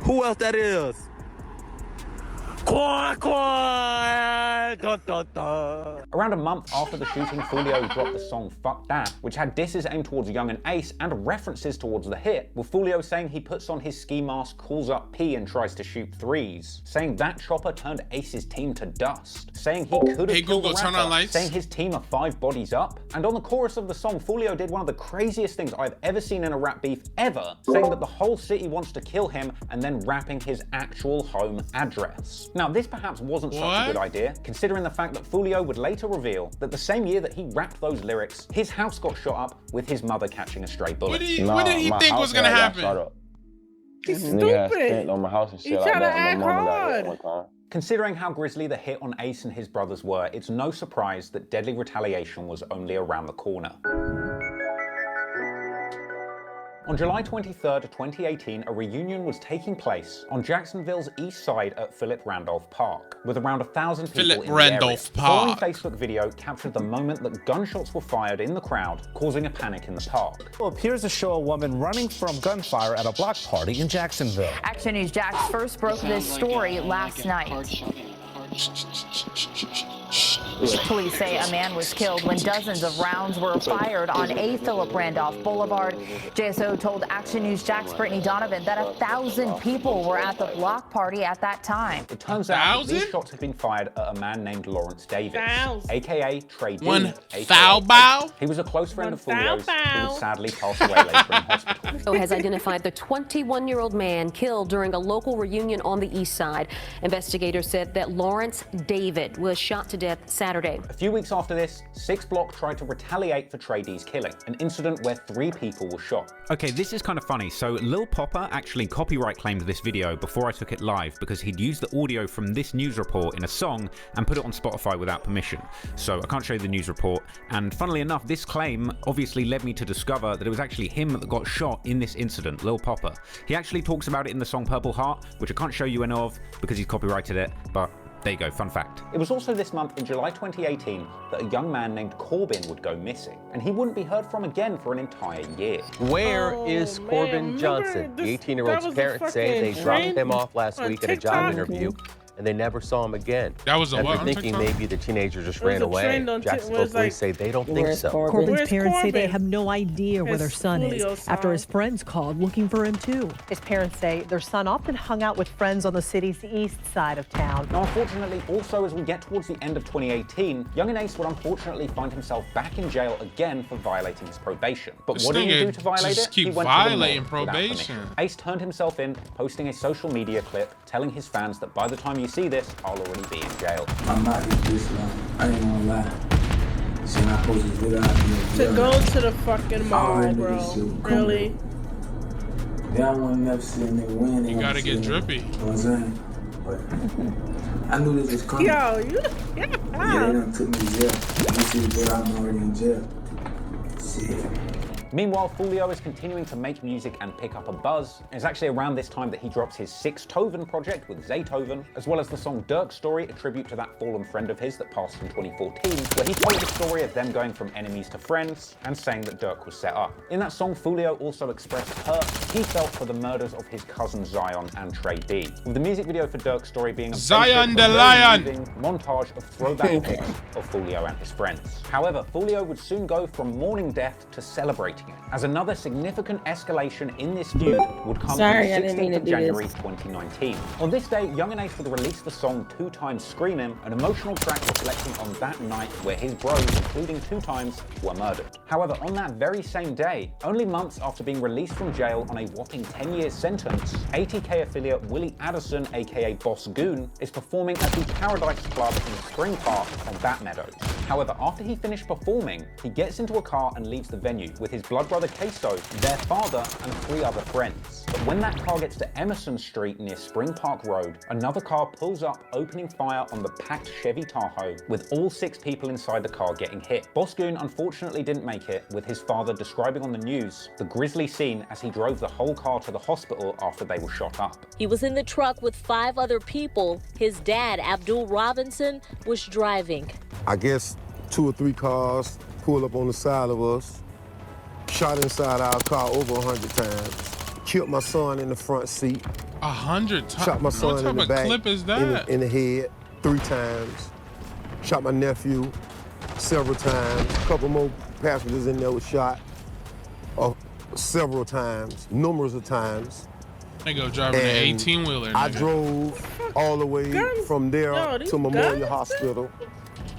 Who else that is? Quack, quack, dun, dun, dun. Around a month after the shooting, Foolio dropped the song Fuck That, which had disses aimed towards Young and Ace and references towards the hit, with Foolio saying he puts on his ski mask, calls up P and tries to shoot threes, saying that chopper turned Ace's team to dust, saying he could have killed the rapper, saying his team are 5 bodies up, and on the chorus of the song, Foolio did one of the craziest things I've ever seen in a rap beef ever, saying that the whole city wants to kill him and then rapping his actual home address. Now, this perhaps wasn't such a good idea, considering the fact that Foolio would later reveal that the same year that he rapped those lyrics, his house got shot up with his mother catching a stray bullet. What did he think was gonna happen? He's stupid. On my house and shit. He's trying to act hard. Considering how grisly the hit on Ace and his brothers were, it's no surprise that deadly retaliation was only around the corner. On July 23rd, 2018, a reunion was taking place on Jacksonville's east side at Philip Randolph Park, with around 1,000 people in the area. The following Facebook video captured the moment that gunshots were fired in the crowd, causing a panic in the park. It appears to show a woman running from gunfire at a block party in Jacksonville. Action News Jax first broke this story last night. Police say a man was killed when dozens of rounds were fired on a Philip Randolph Boulevard. JSO told Action News Jax Brittany Donovan that 1,000 people were at the block party at that time. It turns out these shots had been fired at a man named Lawrence Davis, aka Trey D. One foul bow? He was a close friend of Foolio's who would sadly pass away later in hospital. Has identified the 21-year-old man killed during a local reunion on the east side. Investigators said that Lawrence David was shot to death Saturday. A few weeks after this, 6 Block tried to retaliate for Trey D's killing, an incident where 3 people were shot. Okay, this is kind of funny. So Lil Popper actually copyright claimed this video before I took it live because he'd used the audio from this news report in a song and put it on Spotify without permission. So I can't show you the news report. And funnily enough, this claim obviously led me to discover that it was actually him that got shot in this incident, Lil Popper. He actually talks about it in the song Purple Heart, which I can't show you any of because he's copyrighted it, but there you go, fun fact. It was also this month in July 2018 that a young man named Corbin would go missing, and he wouldn't be heard from again for an entire year. Where is Corbin Johnson? The 18-year-old's parents say they dropped him off last week at a job interview, and they never saw him again. That was a what? They're thinking maybe the teenager just ran away. Jacksonville police say they don't think so. Corbin's parents say they have no idea where their son is after his friends called looking for him too. His parents say their son often hung out with friends on the city's east side of town. Now, unfortunately, also as we get towards the end of 2018, Young and Ace would unfortunately find himself back in jail again for violating his probation. But what did he do to violate it? He went violating probation. Ace turned himself in, posting a social media clip telling his fans that by the time you see this, I'll already be in jail. I'm not this long. I ain't gonna lie. So I posted this video out to go to the fucking mall, bro. Really? Yeah, I wanna never see a nigga win. You gotta get drippy. You know what I'm saying? But I knew this was coming. Yo, you. Yeah, they done took me to jail. You see the day I'm already in jail. Shit. Meanwhile, Foolio is continuing to make music and pick up a buzz. It's actually around this time that he drops his 6toven project with Zaytoven, as well as the song Dirk's Story, a tribute to that fallen friend of his that passed in 2014, where he told the story of them going from enemies to friends and saying that Dirk was set up. In that song, Foolio also expressed hurt he felt for the murders of his cousin Zion and Trey D, with the music video for Dirk's Story being a Zion the Lion montage of throwback footage of Foolio and his friends. However, Foolio would soon go from mourning death to celebrating it, as another significant escalation in this feud would come on the 16th of January 2019. On this day, Young and Ace would release the song 2 Times Screamin', an emotional track reflecting on that night where his bros, including 2 Times, were murdered. However, on that very same day, only months after being released from jail on a whopping 10-year sentence, ATK affiliate Willie Addison, aka Boss Goon, is performing at the Paradise Club in Spring Park on Bat Meadows. However, after he finished performing, he gets into a car and leaves the venue with his blood brother Queso, their father, and 3 other friends. But when that car gets to Emerson Street near Spring Park Road, another car pulls up, opening fire on the packed Chevy Tahoe, with all 6 people inside the car getting hit. Boss Goon unfortunately didn't make it, with his father describing on the news the grisly scene as he drove the whole car to the hospital after they were shot up. He was in the truck with 5 other people. His dad, Abdul Robinson, was driving. I guess 2 or 3 cars pulled up on the side of us, shot inside our car over 100 times, killed my son in the front seat. 100 times. Shot my son What type in the of back, clip is that? in the head 3 times. Shot my nephew several times. A couple more passengers in there was shot several times, numerous of times. They go driving an 18-wheeler. I drove all the way from there to Memorial Hospital.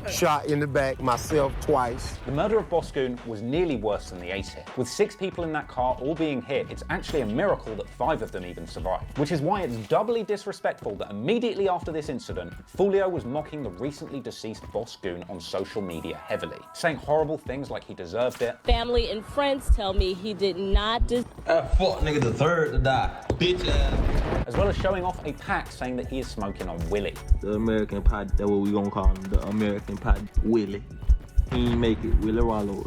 Shot in the back myself twice. The murder of Boscoon was nearly worse than the ace hit. With 6 people in that car all being hit, it's actually a miracle that 5 of them even survived. Which is why it's doubly disrespectful that immediately after this incident, Fulio was mocking the recently deceased Boscoon on social media heavily, saying horrible things like he deserved it. Family and friends tell me he did not fuck nigga the third to die. Bitch ass. As well as showing off a pack saying that he is smoking on Willie. The American pie, that's what we gonna call him, the American pie Willie. He ain't make it, Willie Wallow.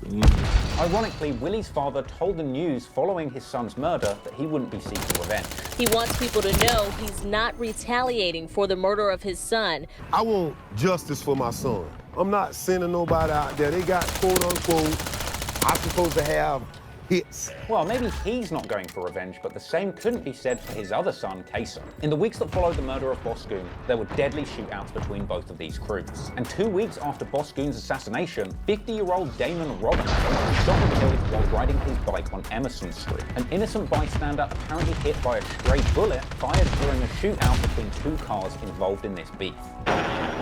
Ironically, Willie's father told the news following his son's murder that he wouldn't be seeking revenge. He wants people to know he's not retaliating for the murder of his son. I want justice for my son. I'm not sending nobody out there. They got quote unquote, I'm supposed to have hits. Well, maybe he's not going for revenge, but the same couldn't be said for his other son, Queso. In the weeks that followed the murder of Boscoon, there were deadly shootouts between both of these crews. And 2 weeks after Boscoon's assassination, 50-year-old Damon Robinson was shot and killed while riding his bike on Emerson Street. An innocent bystander apparently hit by a stray bullet fired during a shootout between 2 cars involved in this beef.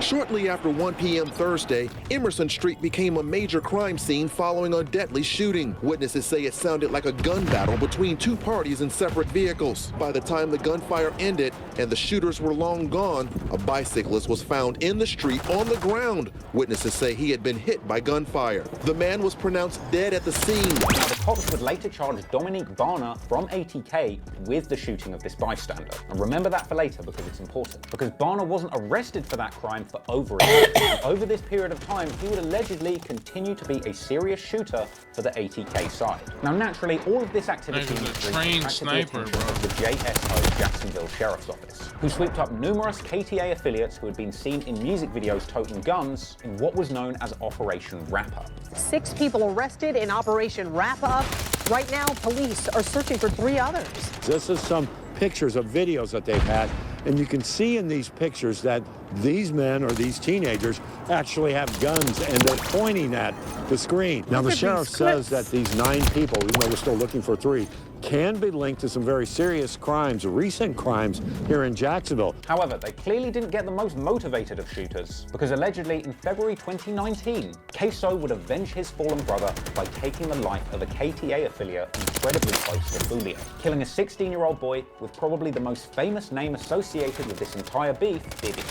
Shortly after 1 p.m. Thursday, Emerson Street became a major crime scene following a deadly shooting. Witnesses say it sounded like a gun battle between 2 parties in separate vehicles. By the time the gunfire ended and the shooters were long gone, a bicyclist was found in the street on the ground. Witnesses say he had been hit by gunfire. The man was pronounced dead at the scene. Now, the cops would later charge Dominique Barner from ATK with the shooting of this bystander. And remember that for later because it's important. Because Barner wasn't arrested for that crime for over a year. And over this period of time, he would allegedly continue to be a serious shooter for the ATK side. Now, naturally, all of this activity was a trained sniper, bro. of the JSO Jacksonville Sheriff's Office, who swept up numerous KTA affiliates who had been seen in music videos toting guns in what was known as Operation Wrap-Up. 6 people arrested in Operation Wrap-Up. Right now, police are searching for 3 others. This is some pictures of videos that they've had, and you can see in these pictures that these men or these teenagers actually have guns and they're pointing at the screen. Now, the sheriff says that these 9 people, even though we're still looking for 3, can be linked to some very serious crimes, recent crimes here in Jacksonville. However, they clearly didn't get the most motivated of shooters, because allegedly in February 2019, Queso would avenge his fallen brother by taking the life of a KTA affiliate incredibly close to Fulio, killing a 16-year-old boy with probably the most famous name associated with this entire beef, Bibby.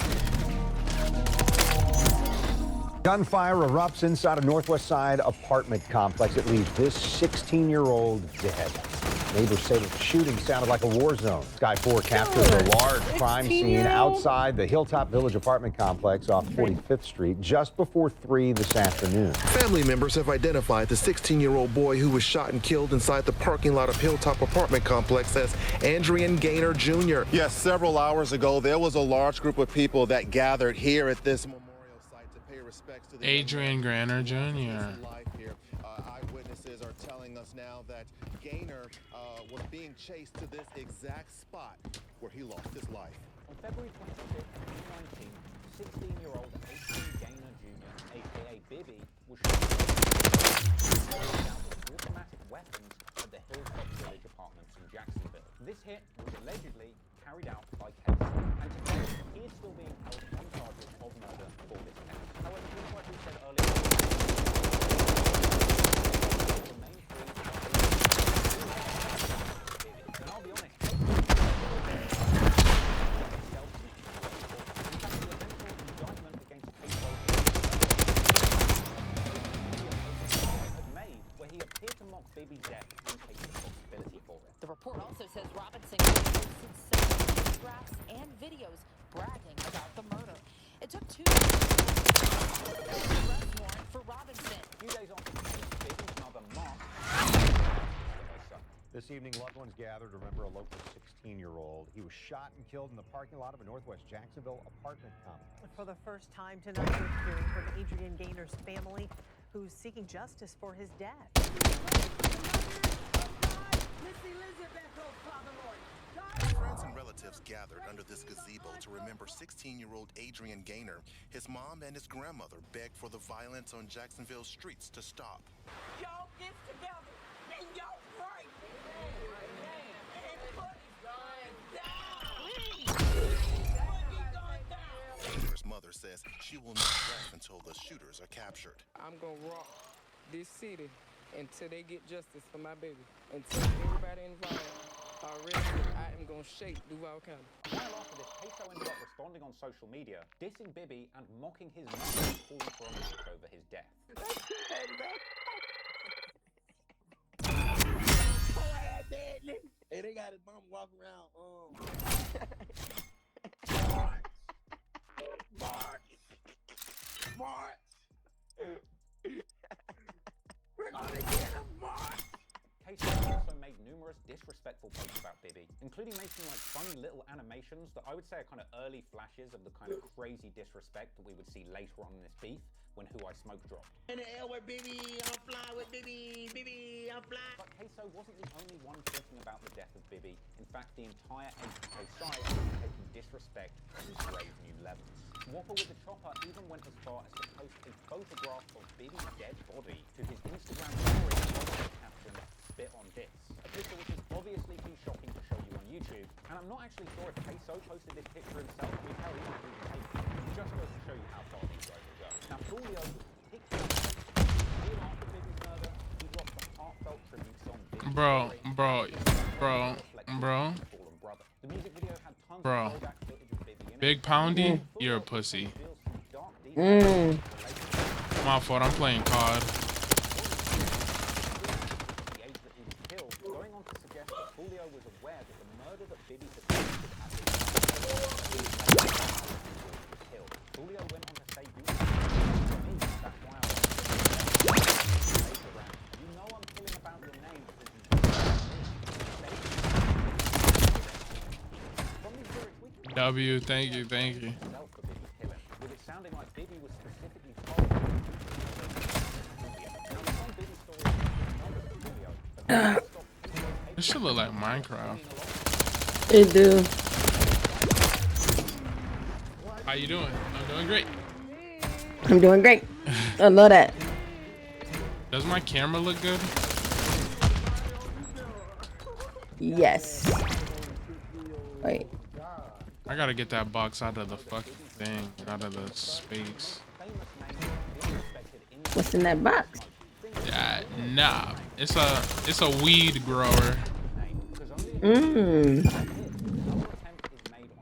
Gunfire erupts inside a Northwest Side apartment complex. It leaves this 16-year-old dead. Neighbors say that the shooting sounded like a war zone. Sky 4 captures a large crime scene outside the Hilltop Village apartment complex off 45th Street just before 3 this afternoon. Family members have identified the 16-year-old boy who was shot and killed inside the parking lot of Hilltop apartment complex as Adrian Gaynor Jr. Yes, several hours ago, there was a large group of people that gathered here at this memorial site to pay respects to the Adrian Gaynor Jr. Eyewitnesses are telling us now that Gaynor was being chased to this exact spot where he lost his life. On February 26, 2019, 16-year-old Adrian Gaynor Jr., aka Bibby, was shot with automatic weapons at the Hilltop Village apartments in Jacksonville. This hit was allegedly carried out by Queso, and today he is still being held on charges of murder for this case. However, just like we said earlier, and I'll be honest, where he appeared to mock Bibby's death and take responsibility for it. The report also says Robinson posted several photographs and videos bragging about the murder. It took 2 days to arrest warrant for Robinson. A few days after Bibby's mother, Mark, This evening, loved ones gathered to remember a local 16-year-old. He was shot and killed in the parking lot of a Northwest Jacksonville apartment complex. For the first time tonight, we're hearing from Adrian Gaynor's family, who's seeking justice for his death. Friends and relatives gathered under this gazebo to remember 16-year-old Adrian Gaynor. His mom and his grandmother begged for the violence on Jacksonville streets to stop. Y'all get together and y'all pray. Gaynor's mother says she will not rest until the shooters are captured. I'm gonna rock this city until they get justice for my baby. Until everybody involved I am gonna shake Duval County. While after this, Queso ended up responding on social media, dissing Bibby and mocking his mother, calling for a match over his death. Hey, they got his mom walking around. March. We're gonna get him, March. Queso also made numerous disrespectful posts about Bibby, including making like funny little animations that I would say are kind of early flashes of the kind of crazy disrespect that we would see later on in this beef when Who I Smoke dropped. In the air with Bibby, I'm flying with Bibby, Bibby, I'm flying. But Queso wasn't the only one tweeting about the death of Bibby. In fact, the entire HK site was taking disrespect to grave new levels. Whopper with the Chopper even went as far as to post a photograph of Bibby's dead body to his Instagram story with the caption, "Spit on this." A picture which is obviously too shocking to show you on YouTube, and I'm not actually sure if Queso posted this picture himself. I mean, hell, he might even take it. It just goes to show you how far these guys will go. Now, Julio was particularly soon after Bibby's murder, he dropped a heartfelt tribute song. Bro. The music video had tons Bro. of throwback footage of Bibby in it. Big Poundy, you're a pussy. My fault, I'm playing COD. Going on to suggest that Julio was aware that the murder that Bibby had committed at the was killed. Julio went on to say, that's why I want to you know I'm killing about your name because you W, thank you. with it sounding like Bibby was specifically following This should look like Minecraft. It do. How you doing? I'm doing great. I'm doing great. I love that. Does my camera look good? Yes. Wait. I gotta get that box out of the fucking thing, out of the space. What's in that box? Yeah, nah. It's a weed grower.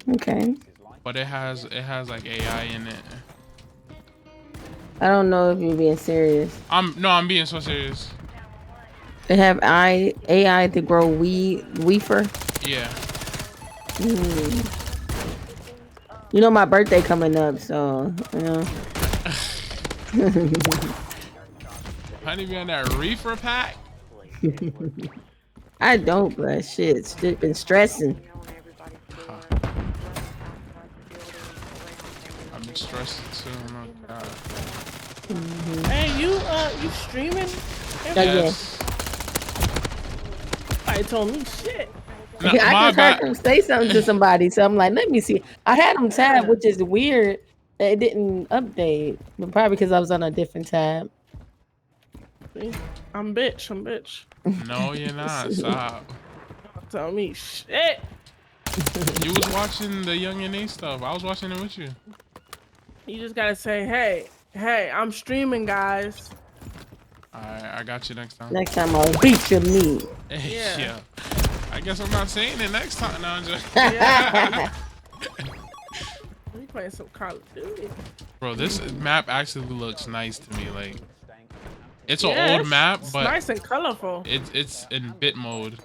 Okay. But it has like AI in it. I don't know if you're being serious. I'm being so serious. They have AI to grow weefer. Yeah. You know my birthday coming up, so you know. Honey, be on that reefer pack? I don't, but shit, it's been stressing. I've been stressing too. Oh my god. Hey, you streaming? Yes. I told me shit. No, I just heard him say something to somebody, so I'm like, let me see. I had him tabbed, which is weird that it didn't update, but probably because I was on a different tab. I'm bitch. No, you're not. Stop. Tell me shit. You was watching the Young and A stuff. I was watching it with you. You just gotta say, hey, I'm streaming, guys. Alright, I got you next time. Next time I'll beat your meat. Yeah. I guess I'm not saying it next time. No, I'm just... We playing some Call of Duty. Bro, this map actually looks nice to me. Like, it's an old map, but nice and colorful. It's in bit mode.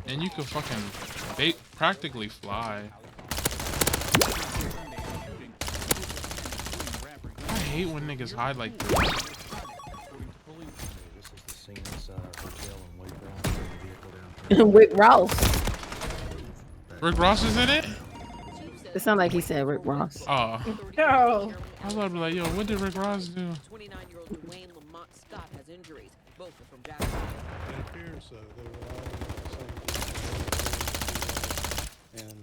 And you can fucking practically fly. I hate when niggas hide like this. Rick Ross. Rick Ross is in it? It sounded like he said Rick Ross. Oh. Yo. I was about to be like, yo, what did Rick Ross do? 29-year-old Wayne Lamont Scott has injuries. Both are from Jackson. It appears so. They were all and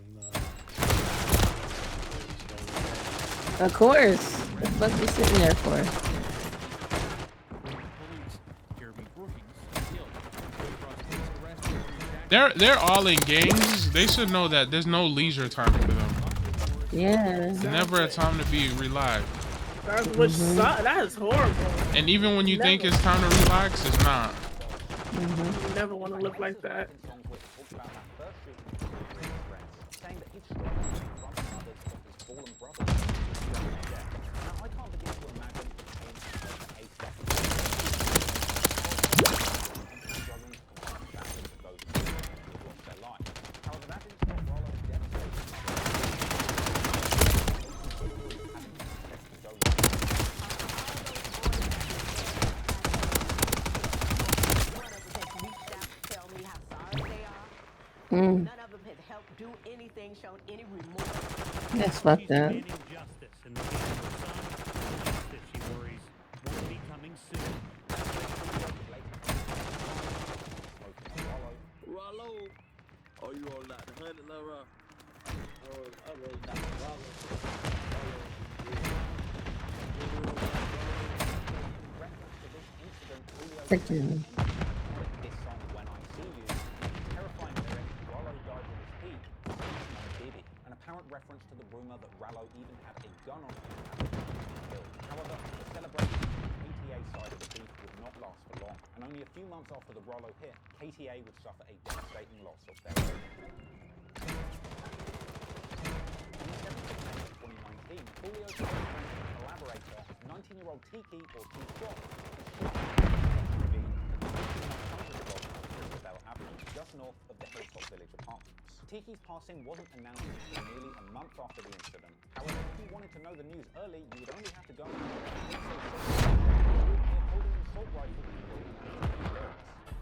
Of course. What the fuck you sitting there for? They're all in gangs. They should know that there's no leisure time for them. Yeah. There's never a time to be relaxed. That's what sucks. That is horrible. And even when you think it's time to relax, it's not. You never want to look like that. Mm. That's fucked up. Rollo. Oh, you rolled out the 100, Lil Rob? I rolled out the Rollo. Freaking. An apparent reference to the rumor that Rallo even had a gun on him. However, the celebration on the KTA side of the beef would not last for long, and only a few months after the Rollo hit, KTA would suffer a devastating loss of their own. On the 7th of May 2019, Julio's collaborator, 19-year-old Tiki, or T-Shot, was shot just north of the Hilltop Village apartments. Tiki's passing wasn't announced until nearly a month after the incident. However, if you wanted to know the news early, you would only have to go and holding an assault rifle.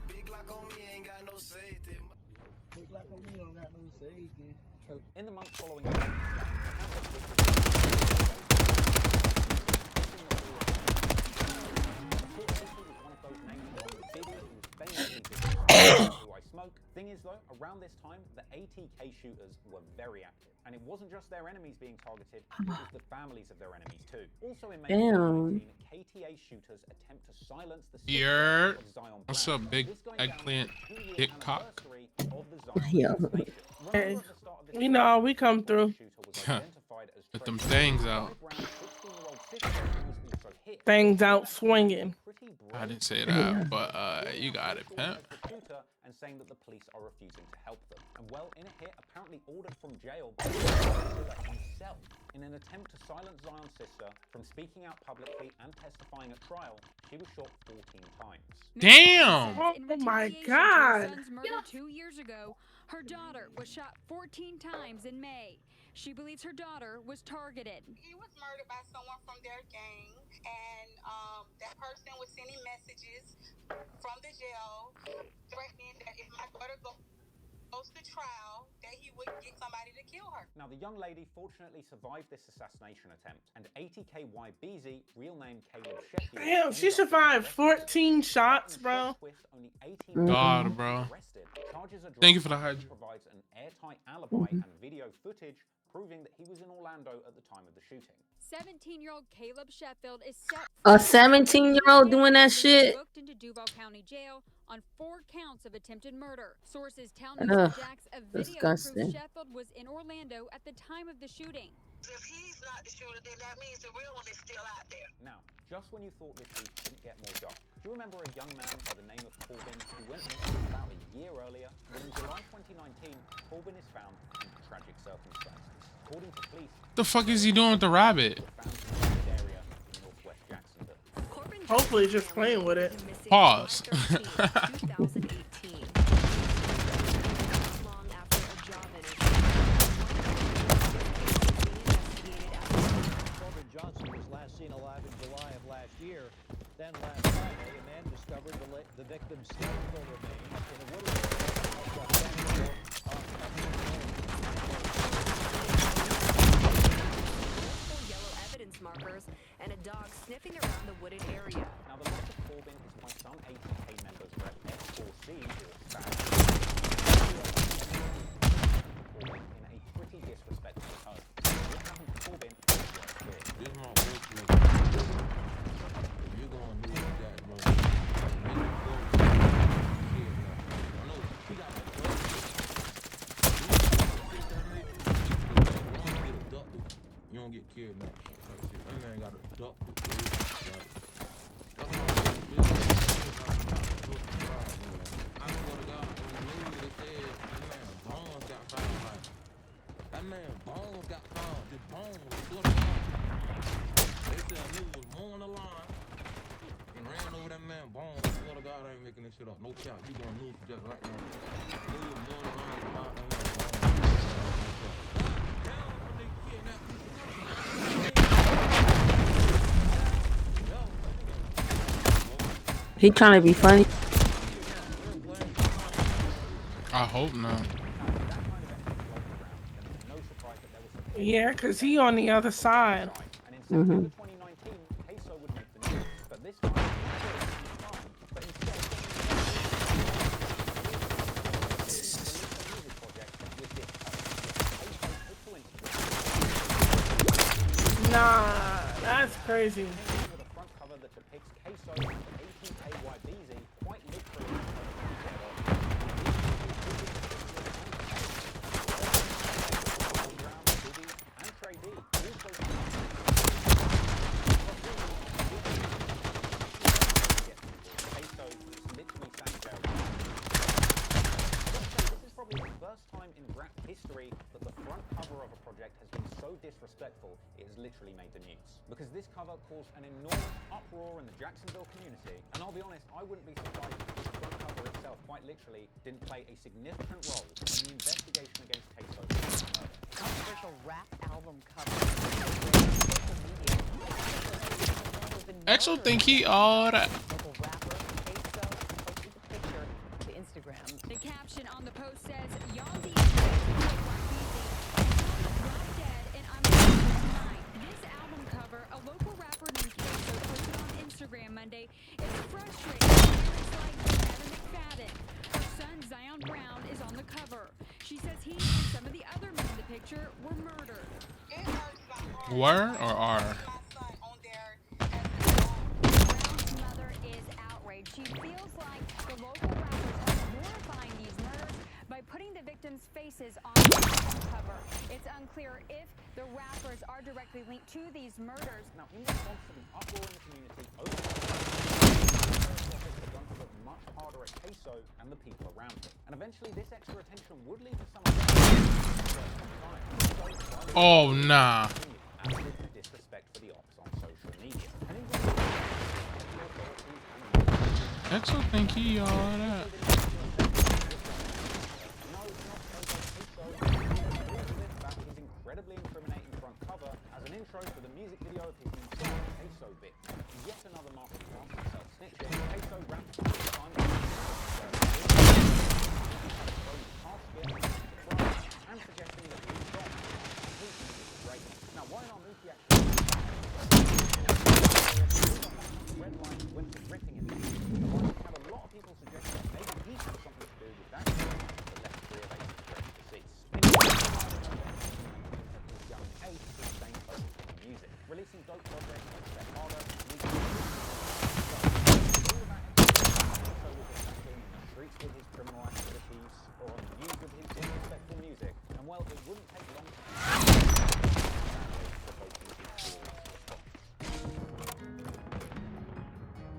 Big Glock on me ain't got no safety. Big Glock on me don't got no safety. In the months following the Thing is though, around this time, the ATK shooters were very active. And it wasn't just their enemies being targeted, it was the families of their enemies too. Also in May 2019, KTA shooters attempt to silence the Yeah. What's up, big eggplant dick cock? Yeah. Hey, you know, we come through. Put them things out. Things out swinging. I didn't say that, but you got it, pimp. And saying that the police are refusing to help them. And well, in a hit apparently ordered from jail himself in an attempt to silence Zion's sister from speaking out publicly and testifying at trial, she was shot 14 times. Damn! Oh my God! 2 years ago, her daughter was shot 14 times in May. She believes her daughter was targeted. He was murdered by someone from their gang, and that person was sending messages from the jail threatening that if my daughter goes to trial, that he would get somebody to kill her. Now, the young lady fortunately survived this assassination attempt, and ATKY BZ, real name Caleb Sheffield. Damn, she survived 14 shots, bro. God, bro. Thank you for the hydrate. Provides an airtight alibi and video footage proving that he was in Orlando at the time of the shooting. 17-year-old Caleb Sheffield is set A 17-year-old doing that shit? booked into Duval County Jail on 4 counts of attempted murder. Sources tell Mr. Jax a video proves Sheffield was in Orlando at the time of the shooting. If he's not the shooter, then that means the real one is still out there. Now, just when you thought this beef couldn't get more dark, do you remember a young man by the name of Corbin who went missing about a year earlier? When in July 2019, Corbin is found in tragic circumstances. According to police, What the fuck is he doing with the rabbit? Hopefully just playing with it. Pause. Johnson was last seen alive in July of last year. Then last Friday, a man discovered the victim's skeletal remains in a wooded area. Yellow evidence markers and a dog sniffing around the wooded area. Now, the loss of Corbin is my son ATK head back. That man got a duck. I swear to God, in the news they said that man bones got found. Like, that man bones got found. His bones, I swear to God. They said a nigga was mowing the line and ran over that man bones. I swear to God, I ain't making this shit up. No cap. You going news just right now. Nigga was mowing the line and found that man bones. He trying to be funny. I hope not. Yeah, because he on the other side. Mm-hmm. Nah, that's crazy. Disrespectful, it has literally made the news. Because this cover caused an enormous uproar in the Jacksonville community, and I'll be honest, I wouldn't be surprised if the front cover itself, quite literally, didn't play a significant role in the investigation against Queso's murder. Controversial rap album cover. Exo think he all that. The caption on the post says, Yandi This album cover, a local rapper named Queso posted on Instagram Monday, is frustrating parents like Kevin McFadden. Her son Zion Brown is on the cover. She says he and some of the other men in the picture were murdered. Were or are? Brown's mother is outraged. She feels like the local rappers are glorifying these murders by putting the victims' faces on the album cover. It's unclear if the rappers are directly linked to these murders. Now, in response to the uproar in the community over the begun to look much harder at Queso and the people around him. And eventually, this extra attention would lead to some of the Oh, nah. disrespect for the ops on social media. Exo think he all that. Incredibly incriminating front cover as an intro for the music video of his new song, Queso Bit. Yet another marketing blast of self-snitching. Queso raps on the time and suggesting that he's wrong. Great. Now, why not move the action? Red line went to ripping him. Had a lot of people suggest that maybe he had something to do with that, but left clear they suggest deceased. Releasing dope projects like Step Harder, streets with his criminal activities, or on the news with his disrespectful music, and well, it wouldn't take long to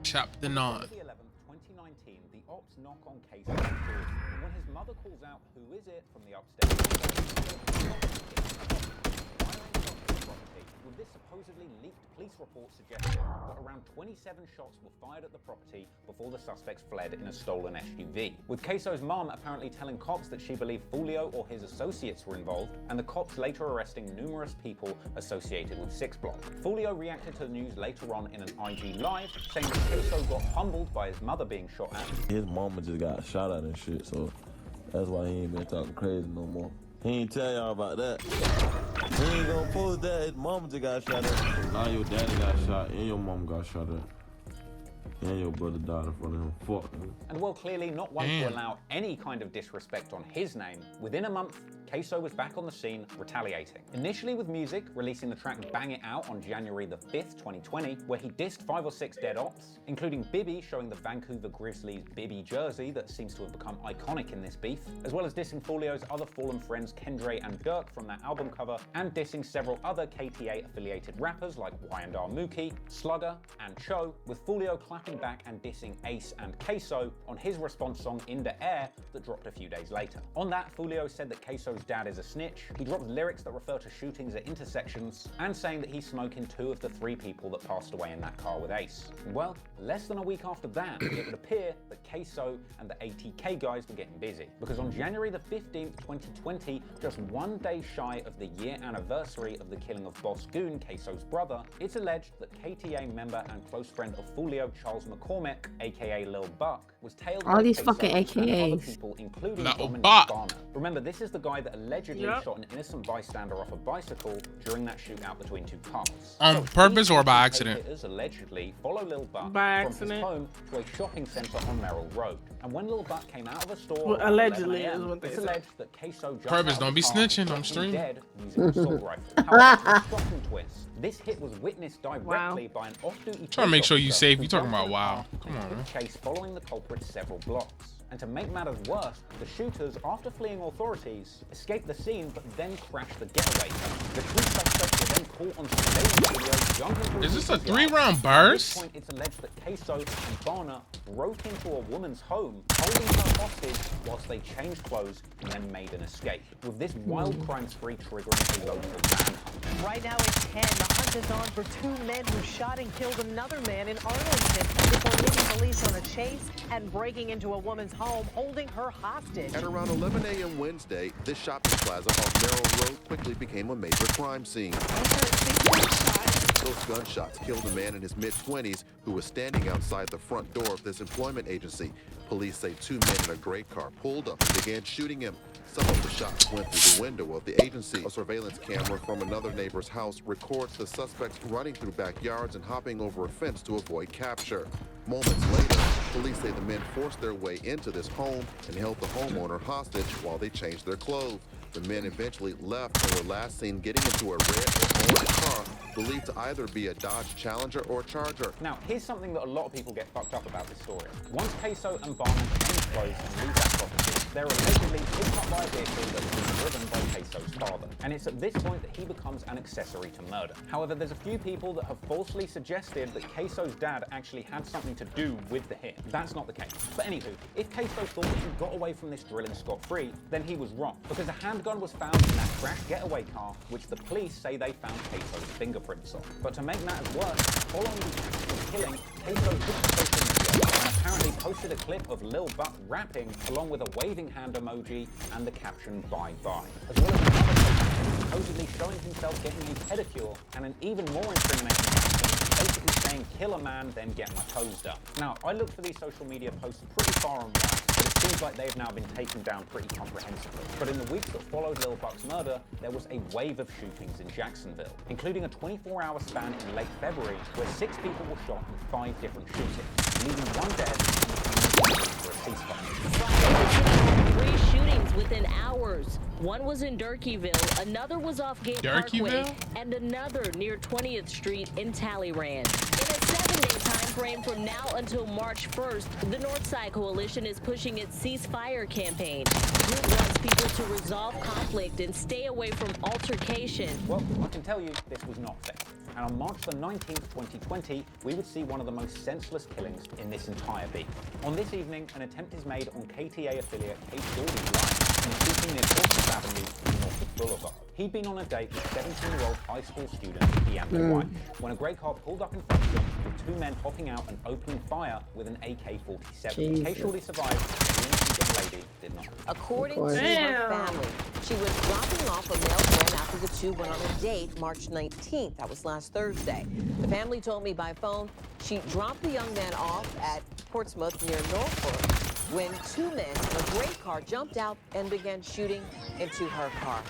Chapter 9. 2019, the ops knock on Queso's door, and when his mother calls out, "Who is it?" from the upstairs, with this supposedly leaked police report suggesting that around 27 shots were fired at the property before the suspects fled in a stolen SUV. With Queso's mom apparently telling cops that she believed Fulio or his associates were involved, and the cops later arresting numerous people associated with 6 Block. Fulio reacted to the news later on in an IG Live, saying that Queso got humbled by his mother being shot at. His mama just got shot at and shit, so that's why he ain't been talking crazy no more. He ain't tell y'all about that. He ain't gonna post that. His mama just got shot at. Now your daddy got shot and your mom got shot at. And your brother died in front of him. Fuck him. And while clearly not one to allow any kind of disrespect on his name, within a month, Queso was back on the scene retaliating. Initially with music, releasing the track Bang It Out on January the 5th, 2020, where he dissed 5 or 6 dead ops, including Bibby showing the Vancouver Grizzlies Bibby jersey that seems to have become iconic in this beef, as well as dissing Fulio's other fallen friends Kendre and Dirk from their album cover, and dissing several other KTA-affiliated rappers like Y&R Mookie, Slugger, and Cho, with Fulio clapping back and dissing Ace and Queso on his response song In the Air that dropped a few days later. On that, Fulio said that Queso's dad is a snitch. He dropped lyrics that refer to shootings at intersections, and saying that he's smoking 2 of the 3 people that passed away in that car with Ace. Well, less than a week after that, it would appear that Queso and the ATK guys were getting busy, because on January the 15th, 2020, just 1 day shy of the year anniversary of the killing of Boss Goon, Queso's brother, it's alleged that KTA member and close friend of Fulio, Charles McCormick, aka Lil Buck, was tailed All by these Queso fucking and other AKAs. people, including Lil Dominic Buck. Barner. Remember, this is the guy that allegedly shot an innocent bystander off a bicycle during that shootout between 2 cars. On purpose or by accident? Hitters allegedly follow Lil Buck By from his accident. home to a shopping centre on Merrill Road. And when Lil Buck came out of a store, Well, at allegedly 11 is what they it's said. alleged that Queso jumped Purpose, out don't of be the car snitching, and I'm shot him streaming. dead using an assault rifle. However, shocking twist. This hit was witnessed directly by an off-duty Trying to make sure you police safe. officer You talking who about jumped wow? in the Come car on, and man. took chase following the culprit several blocks. And to make matters worse, the shooters, after fleeing authorities, escaped the scene but then crashed the getaway car. The 2 suspects were then caught on surveillance video jumping through Is this a people's yards. 3-round At burst? this point, it's alleged that Queso and Barner broke into a woman's home, holding her hostage whilst they changed clothes and then made an escape, with this wild crime spree triggering a local manhunt. Right now it's 10. The hunt is on for 2 men who shot and killed another man in Arlington before leading police on a chase and breaking into a woman's home, holding her hostage. At around 11 a.m. Wednesday, this shopping plaza off Merrill Road quickly became a major crime scene. Those gunshots killed a man in his mid-20s who was standing outside the front door of this employment agency. Police say 2 men in a gray car pulled up and began shooting him. Some of the shots went through the window of the agency. A surveillance camera from another neighbor's house records the suspects running through backyards and hopping over a fence to avoid capture. Moments later, police say the men forced their way into this home and held the homeowner hostage while they changed their clothes. The men eventually left and were last seen getting into a red or orange car believed to either be a Dodge Challenger or Charger. Now, here's something that a lot of people get fucked up about this story. Once Queso and Barner change clothes and leave that property, they're allegedly picked up by a vehicle that has been driven by Queso's father. And it's at this point that he becomes an accessory to murder. However, there's a few people that have falsely suggested that Queso's dad actually had something to do with the hit. That's not the case. But anywho, if Queso thought that he got away from this drilling scot-free, then he was wrong. Because a handgun was found in that crashed getaway car, which the police say they found Queso's fingerprints on. But to make matters worse, following the actual killing, Queso took to social media and apparently posted a clip of Lil Buck rapping along with a waving hand emoji and the caption "Bye Bye," as well as another post supposedly showing himself getting a pedicure and an even more incriminating caption basically saying "Kill a man, then get my toes done." Now, I looked for these social media posts pretty far and wide, but it seems like they've now been taken down pretty comprehensively. But in the weeks that followed Lil Buck's murder, there was a wave of shootings in Jacksonville, including a 24-hour span in late February where 6 people were shot in 5 different shootings, leaving 1 dead and for a ceasefire. 3 shootings within hours. One was in Durkeeville, another was off Gate Parkway, and another near 20th Street in Talleyrand. In a 7-day time frame from now until March 1st, the Northside Coalition is pushing its ceasefire campaign. The group wants people to resolve conflict and stay away from altercation. Well, I can tell you this was not fair. And on March the 19th, 2020, we would see one of the most senseless killings in this entire beat. On this evening, an attempt is made on KTA affiliate Kate Jordy's life in a shooting near Portsmouth Avenue and Norfolk Boulevard. He'd been on a date with 17-year-old high school student Deanna White when a grey car pulled up in front of them with 2 men hopping out and opening fire with an AK-47. Kate Jordy survived, the innocent young lady did not. According to her family, she was dropping off a male friend after the 2 went on a date March 19th. That was last Thursday. The family told me by phone she dropped the young man off at Portsmouth near Norfolk when 2 men in a gray car jumped out and began shooting into her car.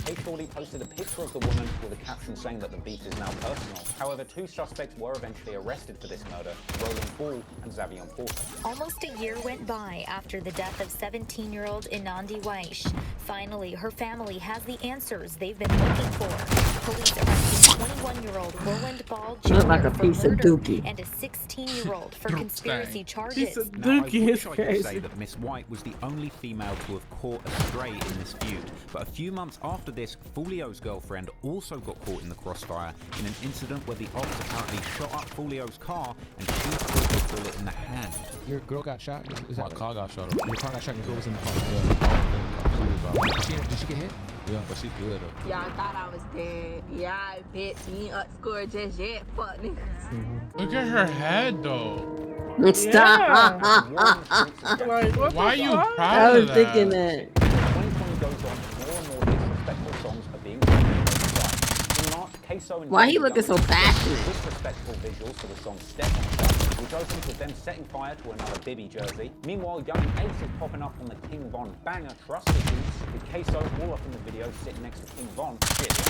Hey Shorty posted a picture of the woman with a caption saying that the beef is now personal. However, 2 suspects were eventually arrested for this murder, Roland Ball and Xavier Porter. Almost a year went by after the death of 17-year-old Inandi Weish. Finally, her family has the answers they've been looking for. Police arrested 21-year-old Roland Ball Jr. Look like a for piece of murder dookie. and a 16-year-old for conspiracy charges. Piece of dookie is crazy. Say that Miss White was the only female to have caught a stray in this feud. But a few months after this, Fulio's girlfriend also got caught in the crossfire in an incident where the ops apparently shot up Fulio's car and she caught the bullet in the hand. Your girl got shot? Is My that car got shot up. Your car got shot and your girl was in the car? Yeah. Did she get hit? Yeah, but she good though. Y'all thought I was dead. Yeah, bitch. You ain't outscored just yet. Fuck niggas. Look at her head though. Stop. Like, why are you proud I was of that? thinking that. 2020 goes on, more and more disrespectful songs are being played on both sides. In March, Queso and Why he Young looking so released passionate? disrespectful visuals for the song Step on Step, which opens with them setting fire to another Bibby jersey. Meanwhile, Young Ace is popping up on the King Von banger Trust Issues, with Queso all up in the video sitting next to King Von. Shit, I've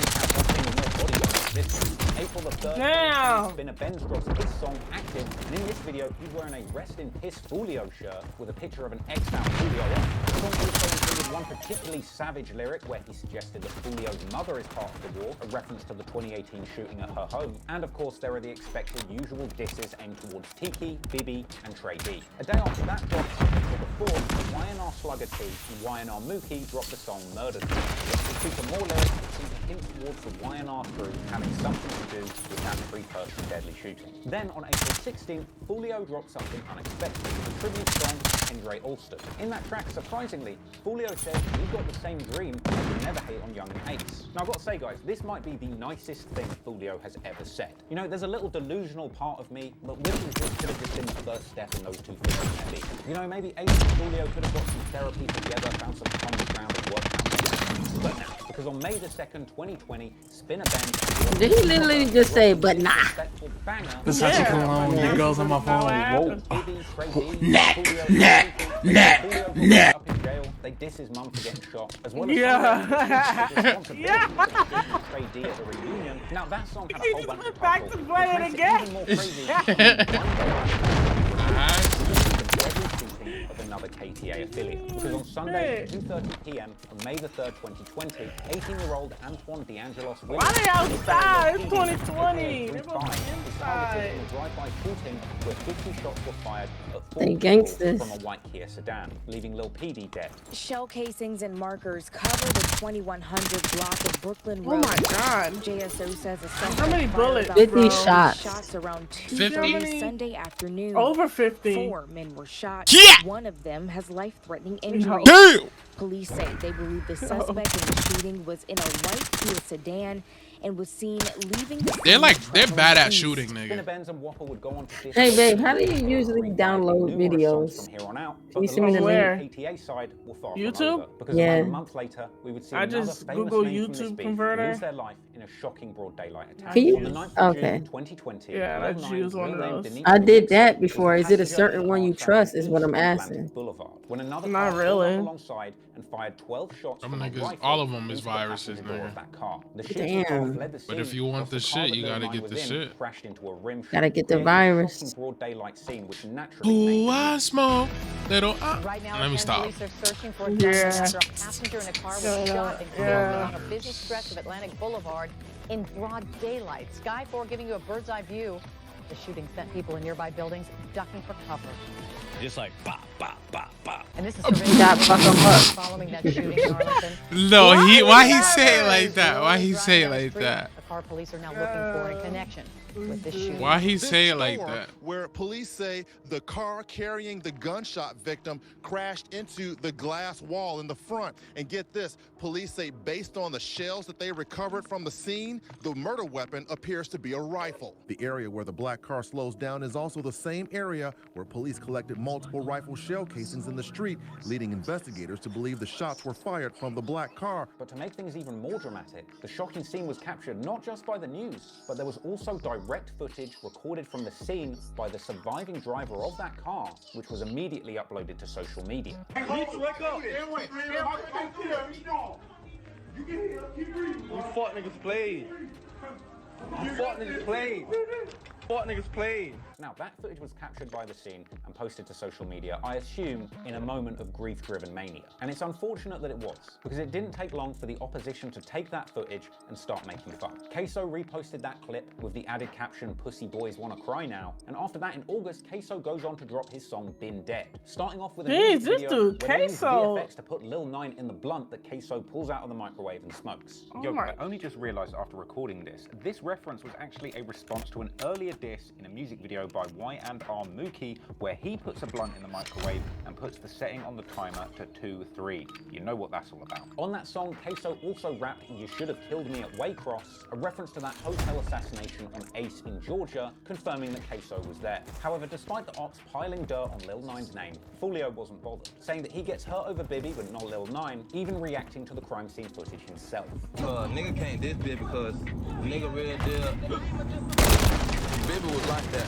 seen more body on this. April the 3rd, Spinner Benz drops his song Active, and in this video, he's wearing a Rest in Piss Fulio shirt with a picture of an X-Out Fulio on. The song also included one particularly savage lyric where he suggested that Fulio's mother is part of the war, a reference to the 2018 shooting at her home. And of course, there are the expected usual disses aimed towards Tiki, Bibi, and Trey D. A day after that drops, April the 4th, YNR Slugger T and YNR Mookie dropped the song Murder T. With feature more lyrics that seem to hint towards the YNR crew having something to do with that 3-person deadly shooting. Then on April 16th, Fulio dropped something unexpected, a tribute song to Henry Alston. In that track, surprisingly, Fulio says he got the same dream and would never hate on Young and Ace. Now I've got to say guys, this might be the nicest thing Fulio has ever said. You know, there's a little delusional part of me that wishes this could have just been the first step in those 2 films maybe. You know, maybe Ace and Fulio could have got some therapy together, found some common ground and worked out things. But now, because on May the 2nd, 2020, Spinner Benz... Did he literally just say, but nah? That's how she come home and girls on my phone. Nah. Up in jail, they diss his mum for getting shot, as well as Trey D at the reunion. Now that song had a whole bunch of back to play it again. Of another KTA affiliate. Because on Sunday at 2:30 p.m. on May the 3rd, 2020, 18-year-old Antoine DeAngelos Williams... Why they outside? It's 2020. They're both inside. In a drive-by shooting where 50 shots were fired at 4 They people gangsters. from a white Kia sedan, leaving Lil PD dead. Shell casings and markers cover the 2100 block of Brooklyn Road. Oh my God. JSO says a How many bullets? 50 shots. Shots around 50? 2:30 Sunday afternoon. Over 50. 4 men were shot. Yeah. One of them has life-threatening injuries. Damn. Police say they believe the suspect in the shooting was in a white Kia sedan and was seen leaving the They're bad at shooting, nigga. Hey babe, how do you usually download videos? Can you send me the link? YouTube? Because Yeah. about a month later, we would see I another just famous Google name from this YouTube beef converter. lose their life in a shocking broad daylight attack. Can you- On the 9th of okay. June 2020, Yeah, let's 12-9 use one of real name those. Denise I did Dixon that was before. a Is it a passenger certain in one you Atlantic trust is what I'm Atlantic asking. Boulevard, when another Not car really. pulled up alongside and fired 12 shots Them from a niggas, rifle all of them is into the viruses, passenger door of nigga. that car. The Damn. shooting fled the But if scene you want whilst the car shit, that you Lil gotta Nine get was the in shit. crashed into a rim Gotta get the creating a virus. shocking broad daylight scene which naturally Ooh, I smoke little. Right now, Let me stop. police are searching for a Yeah. after a passenger in a car was shot and killed on a busy stretch of Atlantic Boulevard in broad daylight. Sky 4 giving you a bird's eye view. The shooting sent people in nearby buildings ducking for cover. Just like pop, pop, pop, pop. And this is Got fuck 'em up. following that shooting in Arlington. No, why he say it like that? Why he say it like that? The car police are now looking for in connection with this shooting. Why he This say it like store that? Where police say the car carrying the gunshot victim crashed into the glass wall in the front. And get this, police say based on the shells that they recovered from the scene, the murder weapon appears to be a rifle. The area where the black car slows down is also the same area where police collected multiple rifle shell casings in the street, leading investigators to believe the shots were fired from the black car. But to make things even more dramatic, the shocking scene was captured not just by the news, but there was also direct footage recorded from the scene by the surviving driver of that car, which was immediately uploaded to social media. You fuck niggas played. You fuck niggas played. Fuck niggas played. Now, that footage was captured by the scene and posted to social media, I assume, in a moment of grief-driven mania. And it's unfortunate that it was, because it didn't take long for the opposition to take that footage and start making fun. Queso reposted that clip with the added caption, "Pussy boys wanna cry now." And after that, in August, Queso goes on to drop his song, "Been Dead," starting off with a music video where they use VFX to put Lil 9 in the blunt that Queso pulls out of the microwave and smokes. Yo, I only just realized after recording this reference was actually a response to an earlier diss in a music video by Y&R Mookie, where he puts a blunt in the microwave and puts the setting on the timer to 2-3. You know what that's all about. On that song, Queso also rapped "You Should Have Killed Me at Waycross," a reference to that hotel assassination on Ace in Georgia, confirming that Queso was there. However, despite the ops piling dirt on Lil 9's name, Foolio wasn't bothered, saying that he gets hurt over Bibby but not Lil 9, even reacting to the crime scene footage himself. Nigga can't diss Bibby because nigga real deal. Bibby was like that.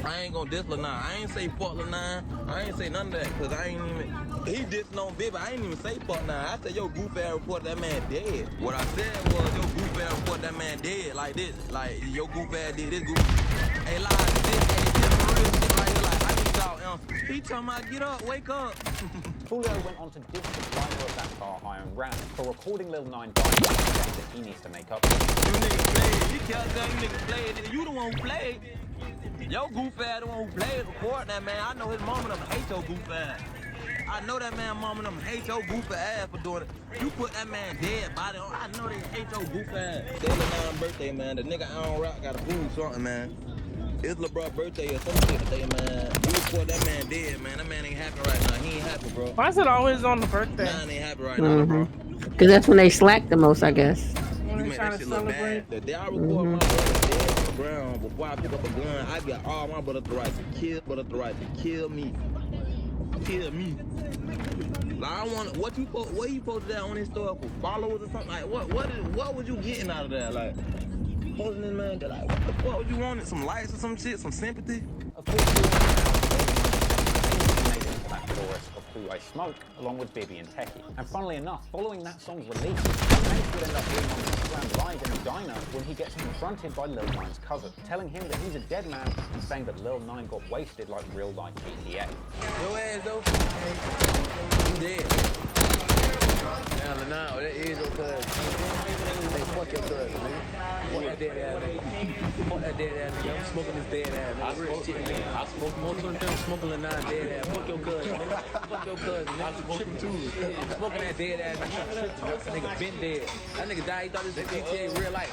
I ain't gonna diss Lil 9. I ain't say fuck Lil 9. I ain't say none of that because I ain't even. He dissing on Bibby. I ain't even say fuck 9. I said yo goof ass reported that man dead. What I said was yo goof ass reported that man dead like this. Like yo goof ass did this goof. Hey live this for real shit right here. Like I need y'all answer. He talking about get up, wake up. Foolio went on to diss the driver of that car, Iron Ram, for recording Lil 9 dying, saying that he needs to make up. You niggas played. You can't tell you niggas played. Nigga, you the one who played. Yo goof ass the one who played recording that man. I know his mama them hate your goof ass. I know that man mama them hate your goof ass for doing it. You put that man dead body on. I know they hate your goof ass. It's Lil 9 birthday, man. The nigga Iron Rock gotta prove something, man. It's LeBron's birthday or some shit today, man. You report that man dead, man. That man ain't happy right now. He ain't happy, bro. Why is it always on the birthday? Nah, ain't happy right now, bro. Because that's when they slack the most, I guess. You make that shit look bad. The day I record my brother dead on the ground, before I pick up a gun, I get all my brothers the right to kill me. Kill me. Like I want what you posted that on his store for followers or something? Like what was you getting out of that? Like posting this man, like what the fuck was you wanting? Some likes or some shit, some sympathy? Of course, that chorus of Who I Smoke, along with Bibby and Techie. And funnily enough, following that song's release, Mace would end up being on Instagram Live in a diner when he gets confronted by Lil 9's cousin, telling him that he's a dead man and saying that Lil 9 got wasted like real life GTA. Your ass though, you dead. Now Lil 9, that is your cousin. Hey, fuck your cousin, nigga. Fuck that dead ass nigga. Fuck that dead ass nigga. I'm smoking this dead ass nigga. Real shit, nigga. I smoke more than them. Smoking Lil 9 dead ass. Fuck your cousin, nigga. Fuck your cousin, nigga. I'm smoking too. Smoking that dead ass nigga. That nigga been dead. That nigga died. He thought this was GTA real life.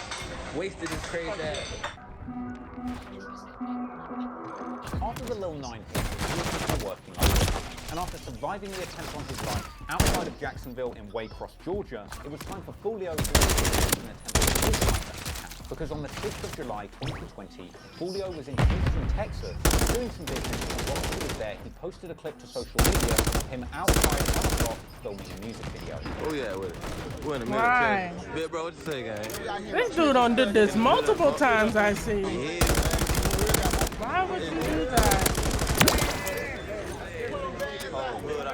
Wasted his crazy ass. After the Lil 9 hit, he was working on it. And after surviving the attempt on his life outside of Jacksonville in Waycross, Georgia, it was time for Foolio to attempt an attempt on his life. Because on the 6th of July 2020, Foolio was in Houston, Texas, doing some business, and while he was there, he posted a clip to social media of him outside on a block filming a music video. Oh yeah, with it. We're in the middle of Right. Big bro, what you say, gang? This dude done did this multiple times, I see. Why would you do that?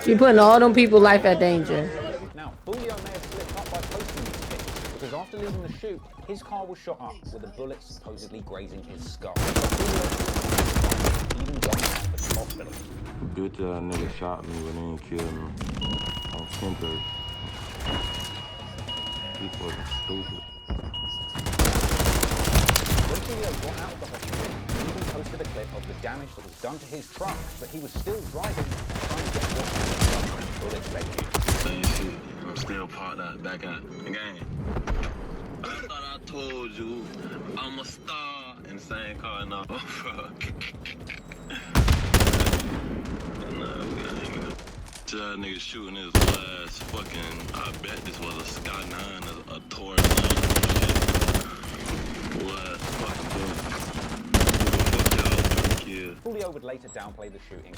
You're putting all them people's life at danger. Now, Foolio may have slipped up by posting these pics, because after leaving the shoot, his car was shot up with a bullet supposedly grazing his skull. But Foolio even going out to the hospital. Bitch ass nigga shot me but they ain't killed me. I'm simple. He fucking stupid. When Foolio got out of the hospital, he even posted a clip of the damage that was done to his truck, but he was still driving, trying to get what bullets led you. Same shit. I'm still parked out back out the game. I thought I told you I'm a star in the same car now, bro. That nigga shooting his last fucking. I bet this was a Sky 9, a Taurus 9 last fucking fuck y'all. Foolio would later downplay the shooting.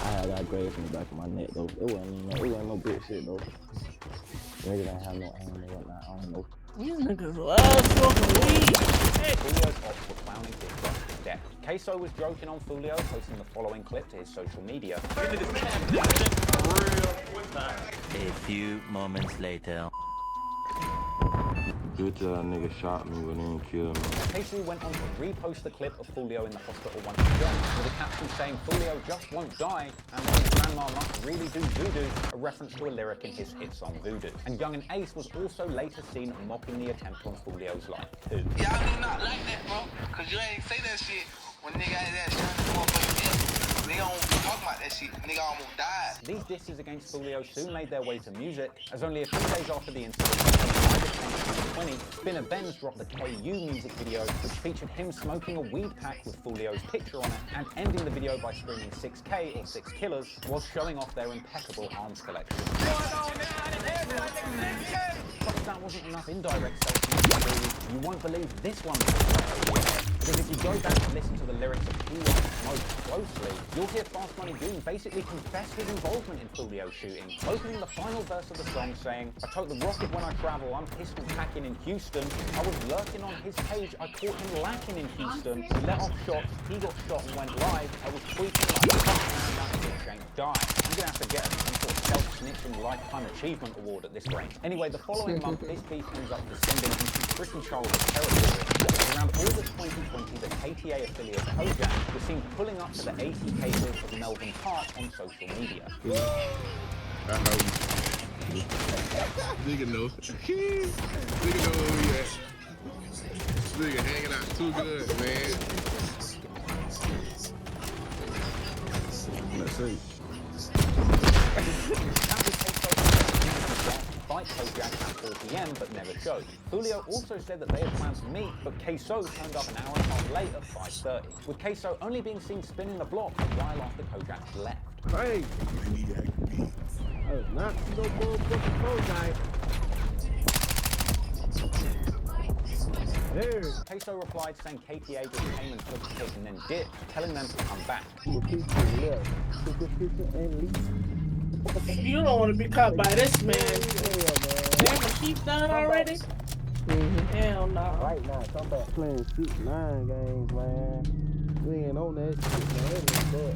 I had that graze in the back of my neck though. It wasn't no big shit though. Nigga didn't have no aim or whatnot. I don't know. These niggas love smoking weed. Foolio's ops were clowning his brother to death. Queso was joking on Foolio, posting the following clip to his social media. A few moments later. Good job, nigga shot me, but he didn't kill me. Casey went on to repost the clip of Fulio in the hospital once again, with a caption saying Fulio just won't die, and when his grandma must really do voodoo, a reference to a lyric in his hit song Voodoo. And Young and Ace was also later seen mocking the attempt on Fulio's life too. Y'all do not like that, bro, cause you ain't say that shit when nigga had that shit motherfucking nigga don't be talking about that shit. Nigga almost died. These disses against Fulio soon made their way to music, as only a few days after the incident, in 2020, Spinner Benz dropped the KU music video, which featured him smoking a weed pack with Fulio's picture on it, and ending the video by screaming 6K or 6 killers, while showing off their impeccable arms collection. But if that wasn't enough indirect self-use, you won't believe this one. Because if you go back and listen to the lyrics of Who Smoke closely, you'll hear Fast Money Goon basically confess his involvement in Fulio's shooting, opening the final verse of the song saying, "I tote the rocket when I travel, I'm pistol packing in Houston. I was lurking on his page, I caught him lacking in Houston. He let off shots, he got shot and went live. I was tweeting like a fuck man, that bitch ain't died." I'm gonna have to get some sort of self-snitching lifetime achievement award at this rate. Anyway, the following month, this beef ends up descending into pretty childish territory. Around August 2020, the KTA affiliate Kojak was seen pulling up to the 80 acres of Melbourne Park on social media. I know. Nigga know. Nigga know where we at. Nigga hanging out too good, man. Let's see. Fight Kojak at 4 p.m. but never showed. Fulio also said that they had planned to meet, but Queso turned up an hour and a half late at 5:30, with Queso only being seen spinning the block a while after Kojak left. Hey! I was not no motherfucking Kojak. There. Queso replied saying KTA just came and took the pic and then dipped, telling them to come back. You don't want to be caught by this man. Damn, the sheep's done already? Hell no. Right now, come back playing 6-9 games, man. We ain't on that shit, man.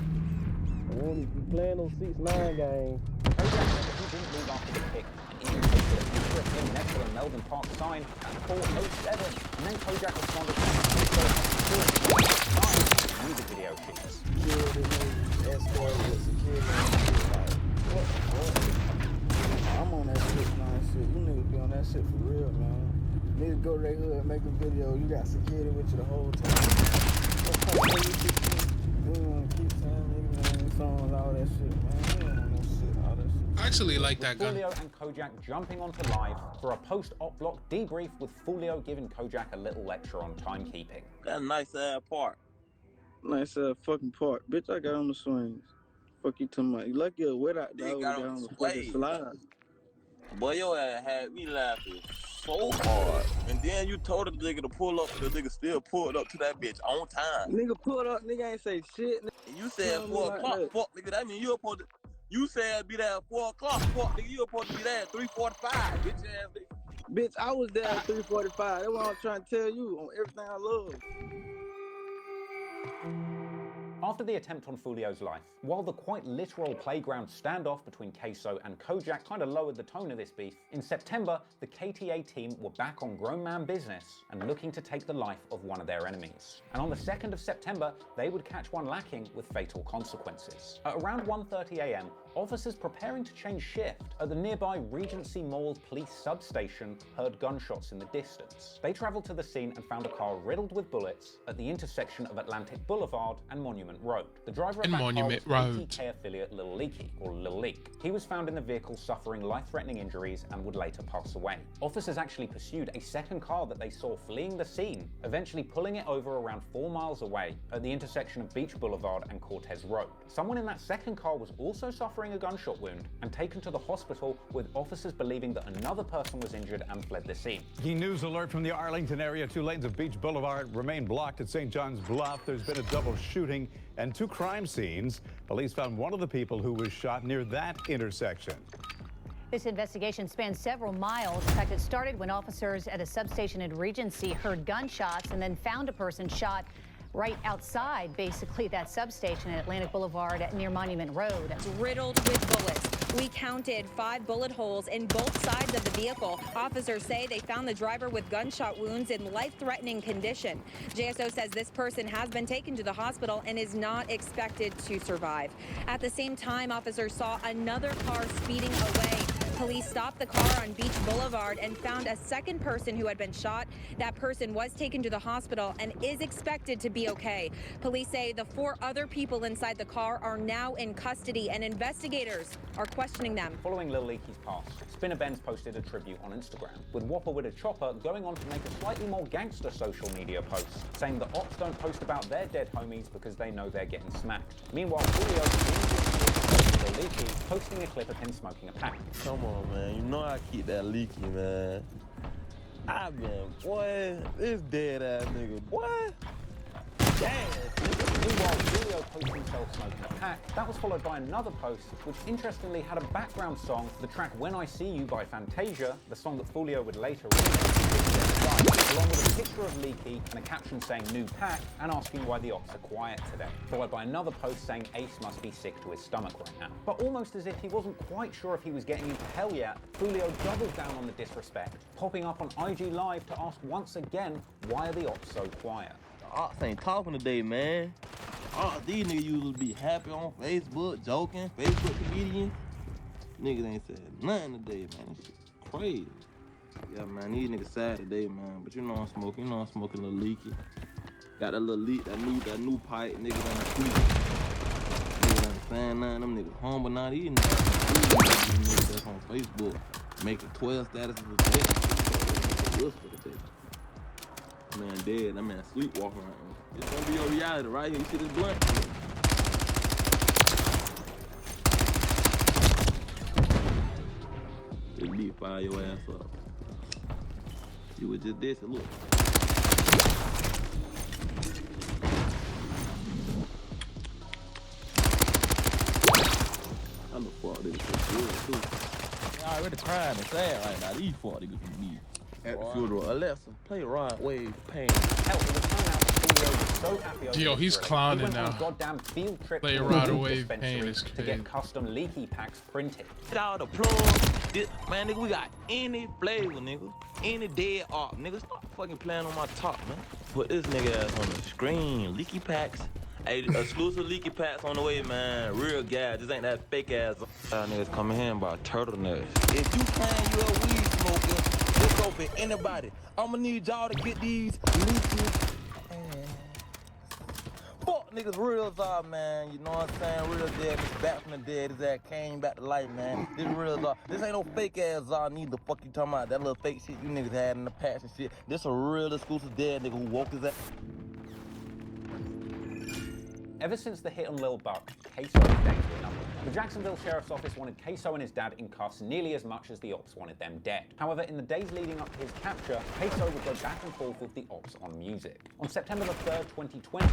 We ain't be playing those 6-9 games. Kojak said that he didn't leave after the pic, and even posted a picture of him next to the Melbourne Park sign at 4:07. And then Kojak responded to music video shoots. I'm on that 6-9 shit. You niggas be on that shit for real, man. Niggas go to their hood and make a video. You got security with you the whole time. You wanna keep saying niggas, man, songs, all that shit, man. You don't want no shit, all that shit. I actually like that gun. Fulio and Kojak jumping onto live for a post-op block debrief with Fulio giving Kojak a little lecture on timekeeping. That nice ass park. Nice fucking park. Bitch, I got on the swings. Fuck you talking about. You lucky you're wet out there on the fucking slide. Boy, your ass had me laughing so hard. And then you told the nigga to pull up, the nigga still pulled up to that bitch on time. Nigga pulled up, nigga ain't say shit. And you said 4 o'clock, fuck nigga, that mean you supposed to, you said be there at 4 o'clock, fuck nigga, you supposed to be there at 3:45, bitch ass nigga. Bitch, I was there at 3:45. That's what I'm trying to tell you on everything I love. After the attempt on Fulio's life, while the quite literal playground standoff between Queso and Kojak kind of lowered the tone of this beef, in September, the KTA team were back on grown man business and looking to take the life of one of their enemies. And on the 2nd of September, they would catch one lacking with fatal consequences. At around 1:30 a.m., officers preparing to change shift at the nearby Regency Mall police substation heard gunshots in the distance. They traveled to the scene and found a car riddled with bullets at the intersection of Atlantic Boulevard and Monument Road. The driver of that car was ATK affiliate Lil Leaky, or Lil Leak. He was found in the vehicle suffering life-threatening injuries and would later pass away. Officers actually pursued a second car that they saw fleeing the scene, eventually pulling it over around 4 miles away at the intersection of Beach Boulevard and Cortez Road. Someone in that second car was also suffering a gunshot wound and taken to the hospital, with officers believing that another person was injured and fled the scene. Key news alert from the Arlington area. 2 lanes of Beach Boulevard remain blocked at St. John's Bluff. There's been a double shooting and 2 crime scenes. Police found one of the people who was shot near that intersection. This investigation spans several miles. In fact, it started when officers at a substation in Regency heard gunshots and then found a person shot right outside, basically, that substation at Atlantic Boulevard near Monument Road. It's riddled with bullets. We counted 5 bullet holes in both sides of the vehicle. Officers say they found the driver with gunshot wounds in life-threatening condition. JSO says this person has been taken to the hospital and is not expected to survive. At the same time, officers saw another car speeding away. Police stopped the car on Beach Boulevard and found a second person who had been shot. That person was taken to the hospital and is expected to be okay. Police say the 4 other people inside the car are now in custody and investigators are questioning them. Following Lil Leaky's pass, Spinner Benz posted a tribute on Instagram, with Whopper with a chopper going on to make a slightly more gangster social media post, saying the ops don't post about their dead homies because they know they're getting smacked. Meanwhile, Lil Leaky posting a clip of him smoking a pack. Come on, man. You know I keep that leaky, man. I been, boy, this dead ass nigga, boy. Damn. Meanwhile, Julio posted himself smoking a pack. That was followed by another post, which interestingly had a background song for the track When I See You by Fantasia, the song that Julio would later remix, along with a picture of Leaky and a caption saying new pack and asking why the ops are quiet today, followed by another post saying Ace must be sick to his stomach right now. But almost as if he wasn't quite sure if he was getting into hell yet, Julio doubled down on the disrespect, popping up on IG Live to ask once again, why are the ops so quiet? The ops ain't talking today, man. These niggas usually be happy on Facebook, joking, Facebook comedians. Niggas ain't said nothing today, man. This shit crazy. Yeah, man, these niggas sad today, man. But you know I'm smoking. You know I'm smoking a little leaky. Got that little leak, that new pipe. Niggas on the street. Niggas ain't saying nothing. Them niggas humble, not eating. These niggas that's on Facebook making 12 statuses a day. What's for the day? Man dead. That man sleepwalking right now. It's gonna be your reality right here. You see this blunt? This beat fire your ass up. You was just this, look. I know fuck niggas for good too. They already crying and sad right now. These fuck niggas can be at the funeral. Alexa, play Rod Wave Pain. Yo, he's clowning now. Play Rod Wave Pain is to crazy. get custom Leaky packs printed. Get all the plug. Man, nigga, we got any flavor, nigga. Any dead art, nigga. Stop fucking playing on my top, man. Put this nigga ass on the screen. Leaky packs. Hey, exclusive Leaky packs on the way, man. Real gas. This ain't that fake ass. Niggas coming here about turtlenecks. If you claim you a weed smoker, just go for anybody. I'ma need y'all to get these Leaky. Fuck niggas real are, man. You know what I'm saying? Real dead. This back from the dead. His ass came back to life, man. This real are. This ain't no fake ass are neither. Fuck you talking about that little fake shit you niggas had in the past and shit. This a real exclusive dead nigga who woke his ass. Ever since the hit on Lil Buck, Queso is down to a number. The Jacksonville Sheriff's Office wanted Queso and his dad in cuffs nearly as much as the ops wanted them dead. However, in the days leading up to his capture, Queso would go back and forth with the ops on music. On September the 3rd, 2020,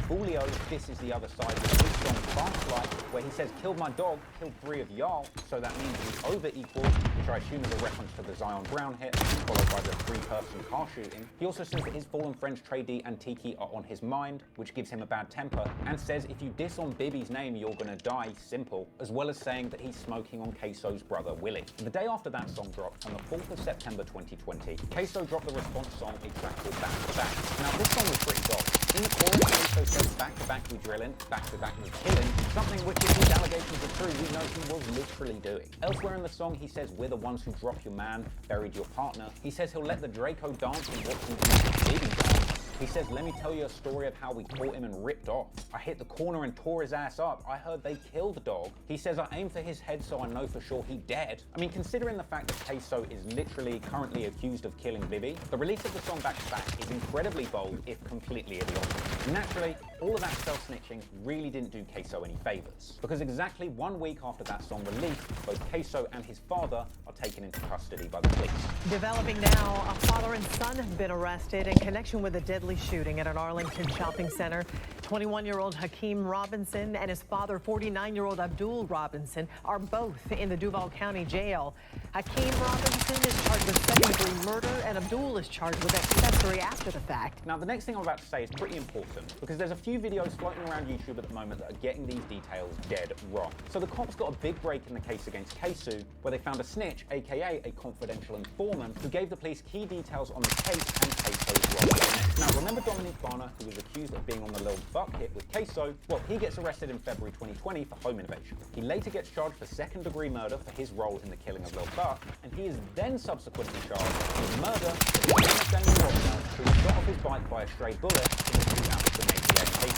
Julio, This Is the Other Side, with his song Fast Life, where he says, killed my dog, killed 3 of y'all, so that means he's over equal, which I assume is a reference to the Zion Brown hit, followed by the 3-person car shooting. He also says that his fallen friends Trey D and Tiki are on his mind, which gives him a bad temper, and says if you diss on Bibby's name, you're gonna die, simple, as well as saying that he's smoking on Queso's brother, Willie. The day after that song dropped, on the 4th of September 2020, Queso dropped the response song, a track called Back to Back. Now, this song was pretty dope. In the chorus, Queso says, back to back we drilling, back to back we killing, something which, if these allegations are true, we know he was literally doing. Elsewhere in the song, he says, we're the ones who dropped your man, buried your partner. He says he'll let the Draco dance and watch him do the Baby dance. He says, let me tell you a story of how we caught him and ripped off. I hit the corner and tore his ass up. I heard they killed the dog. He says, I aimed for his head so I know for sure he dead. I mean, considering the fact that Queso is literally currently accused of killing Bibby, the release of the song Back to Back is incredibly bold, if completely idiotic. Naturally, all of that self-snitching really didn't do Queso any favors, because exactly 1 week after that song released, both Queso and his father are taken into custody by the police. Developing now, a father and son have been arrested in connection with a deadly shooting at an Arlington shopping center. 21-year-old Hakeem Robinson and his father, 49-year-old Abdul Robinson, are both in the Duval County Jail. Hakeem Robinson is charged with second-degree murder, and Abdul is charged with accessory after the fact. Now, the next thing I'm about to say is pretty important because there's a few videos floating around YouTube at the moment that are getting these details dead wrong. So the cops got a big break in the case against Kesu, where they found a snitch, aka a confidential informant, who gave the police key details on the case and Keso's role. Now, remember Dominique Barner, who was accused of being on the Lil Buck hit with Keso? Well, he gets arrested in February 2020 for home invasion. He later gets charged for second-degree murder for his role in the killing of Lil Buck, and he is then subsequently charged with murder of Daniel Rodner, who was shot off his bike by a stray bullet in the shootout of the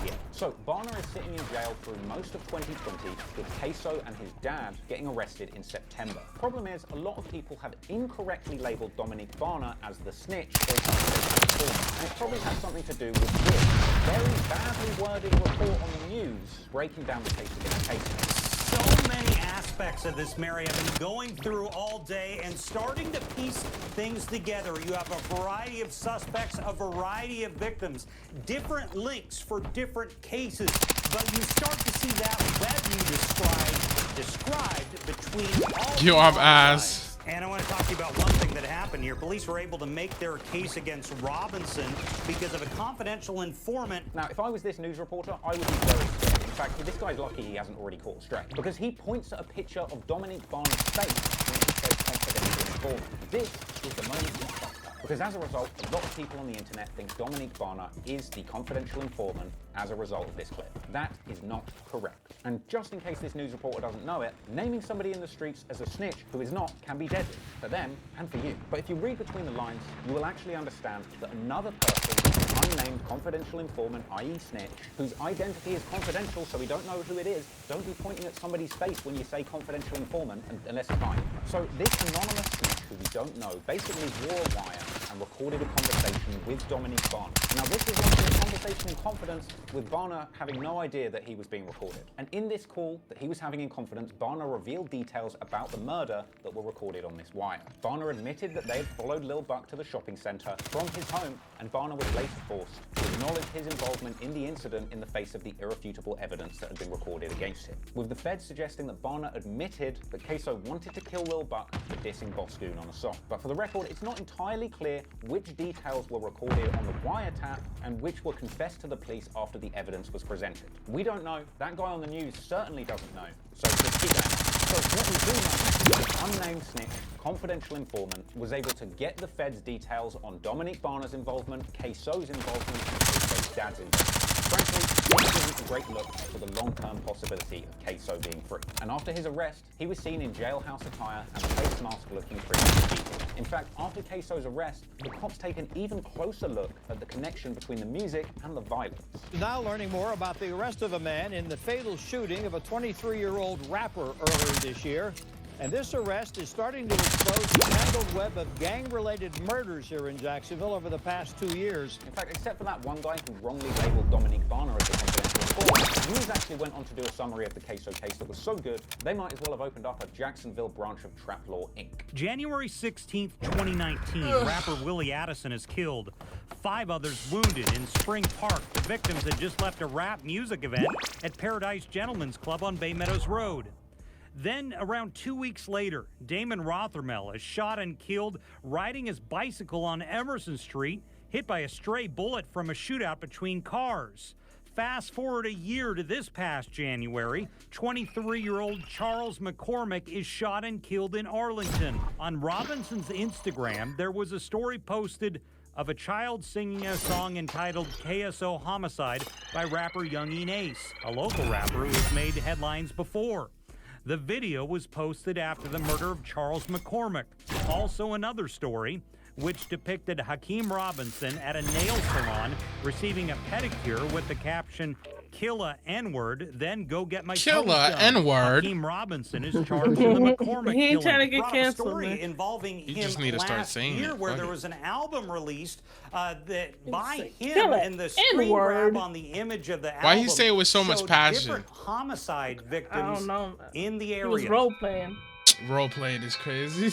88. So, Barner is sitting in jail through most of 2020, with Keso and his dad getting arrested in September. Problem is, a lot of people have incorrectly labeled Dominique Barner as the snitch or and it probably has something to do with this very badly worded report on the news breaking down the case against Keso. So many aspects of this, Mary, I've been going through all day and starting to piece things together. You have a variety of suspects, a variety of victims, different links for different cases, but you start to see that web you described between all Yo, I'm ass. And I want to talk to you about one thing that happened here. Police were able to make their case against Robinson because of a confidential informant. Now, if I was this news reporter, I would be very scared. In fact, this guy's lucky he hasn't already caught a stray, because he points at a picture of Dominique Barner's face when he says confidential informant. This is the moment he fucked up. Because as a result, a lot of people on the internet think Dominique Barner is the confidential informant as a result of this clip. That is not correct. And just in case this news reporter doesn't know it, naming somebody in the streets as a snitch who is not can be deadly, for them and for you. But if you read between the lines, you will actually understand that another person, an unnamed confidential informant, i.e. snitch, whose identity is confidential so we don't know who it is, don't be pointing at somebody's face when you say confidential informant unless it's mine. So this anonymous snitch who we don't know basically wore a wire and recorded a conversation with Dominique Barner. Now this is like a conversation in confidence with Barner having no idea that he was being recorded. And in this call that he was having in confidence, Barner revealed details about the murder that were recorded on this wire. Barner admitted that they had followed Lil Buck to the shopping center from his home, and Barner was later forced to acknowledge his involvement in the incident in the face of the irrefutable evidence that had been recorded against him. With the feds suggesting that Barner admitted that Keso wanted to kill Lil Buck for dissing Boss Goon on a song. But for the record, it's not entirely clear which details were recorded on the wiretap and which were confessed to the police after the evidence was presented. We don't know. That guy on the news certainly doesn't know. So just keep that in mind. So what we do know is an unnamed snitch, confidential informant, was able to get the feds details on Dominique Barner's involvement, Keso's involvement, and Keso's dad's involvement. Frankly, this isn't a great look for the long-term possibility of Keso being free. And after his arrest, he was seen in jailhouse attire and face mask looking free from people. In fact, after Keso's arrest, the cops take an even closer look at the connection between the music and the violence. Now learning more about the arrest of a man in the fatal shooting of a 23-year-old rapper earlier this year. And this arrest is starting to expose the tangled web of gang-related murders here in Jacksonville over the past 2 years. In fact, except for that one guy who wrongly labeled Dominique Barner as the confidential informant, the news actually went on to do a summary of the Keso case that was so good, they might as well have opened up a Jacksonville branch of Trap Law, Inc. January 16th, 2019, rapper Willie Addison is killed. 5 others wounded in Spring Park. The victims had just left a rap music event at Paradise Gentlemen's Club on Bay Meadows Road. Then, around 2 weeks later, Damon Rothermel is shot and killed riding his bicycle on Emerson Street, hit by a stray bullet from a shootout between cars. Fast forward a year to this past January, 23-year-old Charles McCormick is shot and killed in Arlington. On Robinson's Instagram, there was a story posted of a child singing a song entitled KSO Homicide by rapper Young Ace, a local rapper who has made headlines before. The video was posted after the murder of Charles McCormick. Also another story, which depicted Hakeem Robinson at a nail salon receiving a pedicure with the caption, "Killa N-word, then go get my Killa N-word. Hakeem Robinson is charged with the McCormick He ain't killing. trying to get Brought canceled, a story man. involving You him just need to start last saying year it. where Fuck there it. was an album released that by him Killa and the screen N-word. grab on the image of the album. Why he say it with so much showed passion? Different homicide I victims don't know. in the He area. was role playing. Role playing is crazy.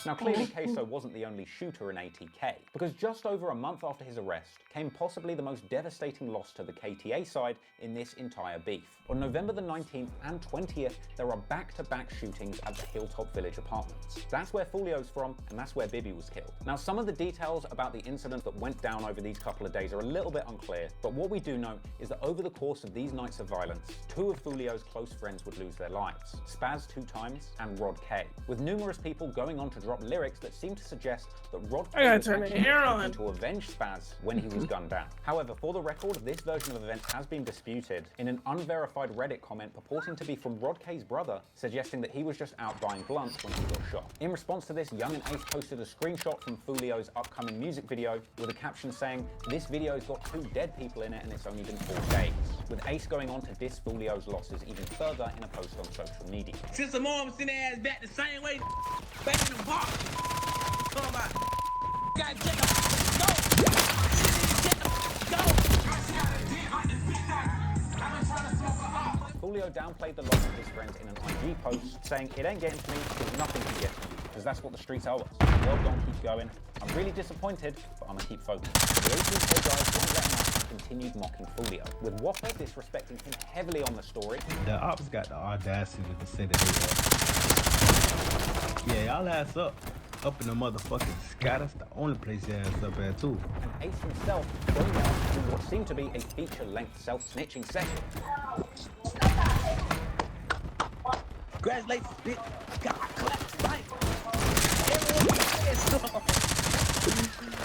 Now, clearly, Queso wasn't the only shooter in ATK, because just over a month after his arrest came possibly the most devastating loss to the KTA side in this entire beef. On November the 19th and 20th, there are back-to-back shootings at the Hilltop Village apartments. That's where Fulio's from, and that's where Bibby was killed. Now, some of the details about the incident that went down over these couple of days are a little bit unclear, but what we do know is that over the course of these nights of violence, two of Fulio's close friends would lose their lives, Spaz 2 times and Rod K, with numerous people going on to drop lyrics that seem to suggest that Rod K was actually trying to avenge Spaz when he was gunned down. However, for the record, this version of events has been disputed in an unverified Reddit comment purporting to be from Rod K's brother, suggesting that he was just out buying blunts when he got shot. In response to this, Young and Ace posted a screenshot from Fulio's upcoming music video with a caption saying, "This video's got 2 dead people in it and it's only been 4 days," with Ace going on to diss Fulio's losses even further in a post on social media. Since the mom sent their ass back the same way, back in the box. Come on, guys, take a Fulio downplayed the loss of his friends in an IG post, saying, "It ain't getting to me because nothing can get to me, because that's what the streets owe us. The world don't keep going. I'm really disappointed, but I'm gonna keep focused." The ATK guys won't let him up and continued mocking Fulio, with Whopper disrespecting him heavily on the story. The ops got the audacity to say that they up. Yeah, y'all ass up in the motherfucking sky. That's the only place your ass up at too. And Ace himself going out in what seemed to be a feature-length self-snitching session. Congratulations, bitch. God, clap, right? Everyone says something.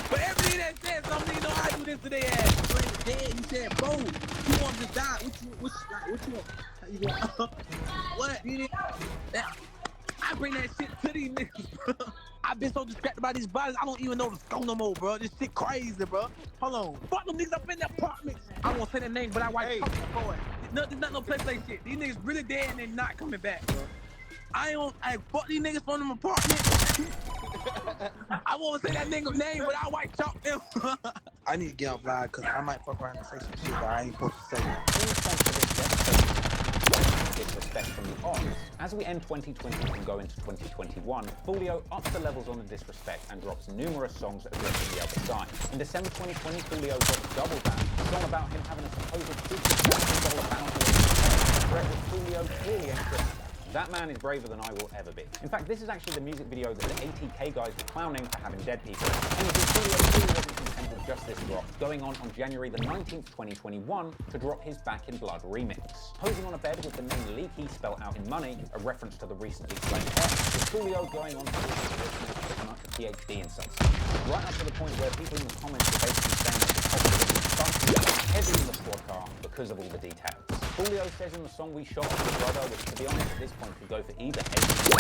But everything that said something, you know, I do this to their ass. You ain't dead, you said, bro, you want to die. What you want? How you want? What? I bring that shit to these niggas, bro. I've been so distracted by these bodies, I don't even know the score no more, bro. This shit crazy, bro. Hold on. Fuck them niggas up in the apartments. I won't say their name, but I watch boy. There's not no place like shit. These niggas really dead and they not coming back, bro. I fuck these niggas from them apartments. I won't say that nigga's name, but I white chalk them. I need to get off live because I might fuck around and say some shit that I ain't supposed to say. Disrespect from the odds. As we end 2020 and go into 2021, Fulio ups the levels on the disrespect and drops numerous songs addressing the other side. In December 2020, Fulio dropped Double Down, a song about him having a supposed $50,000 bounty on his head, a threat that Fulio clearly encrypted. That man is braver than I will ever be. In fact, this is actually the music video that the ATK guys were clowning for having dead people. And Fulio clearly wasn't content with just this drop, going on January the 19th, 2021, to drop his Back in Blood remix. Posing on a bed with the name Leaky spelled out in money, a reference to the recently slain F, with Fulio going on to pretty much a PhD in something. Right up to the point where people in the comments were basically saying that the possibility was heavy in the squad car because of all the details. Fulio says in the song "We Shot Up Your Brother," which to be honest at this point could go for either ATK.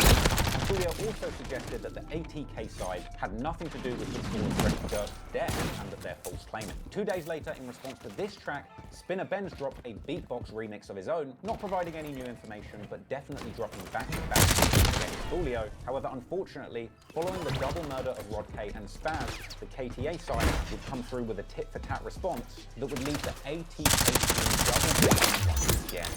And Fulio also suggested that the ATK side had nothing to do with his former friend's death and that they're false claiming. 2 days later, in response to this track, Spinner Benz dropped a beatbox remix of his own, not providing any new information, but definitely dropping back-to-back against Fulio. However, unfortunately, following the double murder of Rod K and Spaz, the KTA side would come through with a tit-for-tat response that would lead to ATK being double once again.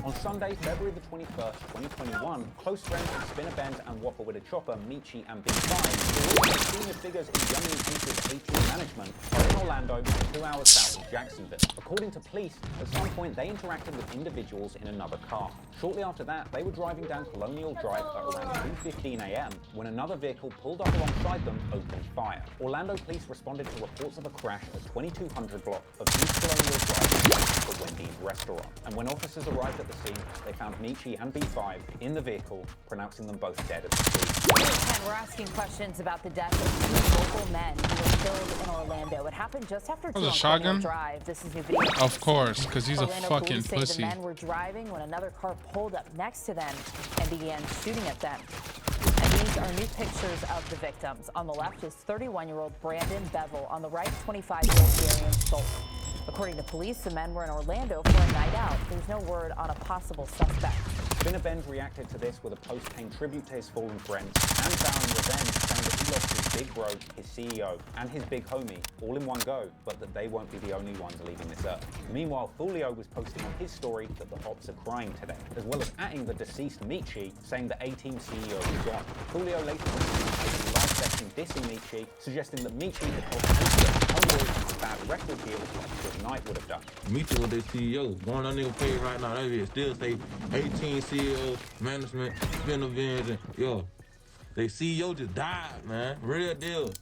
On Sunday, February the 21st, 2021, close friends of Spinner Benz and Whopper with a Chopper, Michi and B5, who are also senior figures in Young and Ace's 18 management, are in Orlando, 2 hours south of Jacksonville. According to police, at some point they interacted with individuals in another car. Shortly after that, they were driving down Colonial Drive at around 2:15 a.m. when another vehicle pulled up alongside them, opening fire. Orlando police responded to reports of a crash at 2200 block of East Colonial Drive, the Wendy's restaurant. And when officers arrived at the scene, they found Michi and B5 in the vehicle, pronouncing them both dead at the scene. We're asking questions about the death of 2 local men who were killed in Orlando. It happened just after 2 on Colonial Drive. This is new video. Of course, because he's Orlando a fucking police say pussy. the men were driving when another car pulled up next to them and began shooting at them. And these are new pictures of the victims. On the left is 31-year-old Brandon Bevel. On the right, 25-year-old Darian Stoltz. According to police, the men were in Orlando for a night out. There's no word on a possible suspect. Spinner Benz reacted to this with a post paying tribute to his fallen friends and vowing revenge, saying that he lost his big bro, his CEO, and his big homie all in one go, but that they won't be the only ones leaving this earth. Meanwhile, Foolio was posting on his story that the Hops are crying today, as well as atting the deceased Michi, saying the A-Team CEO is gone. Foolio later posted a live section dissing Michi, suggesting that Michi had helped Homeboys a bad record deal that Knight would have done. Michi was their CEO. Going on nigga page right now, they still say 18 CEO, management, Spinner Benz, and yo. They CEO just died, man. Real deal.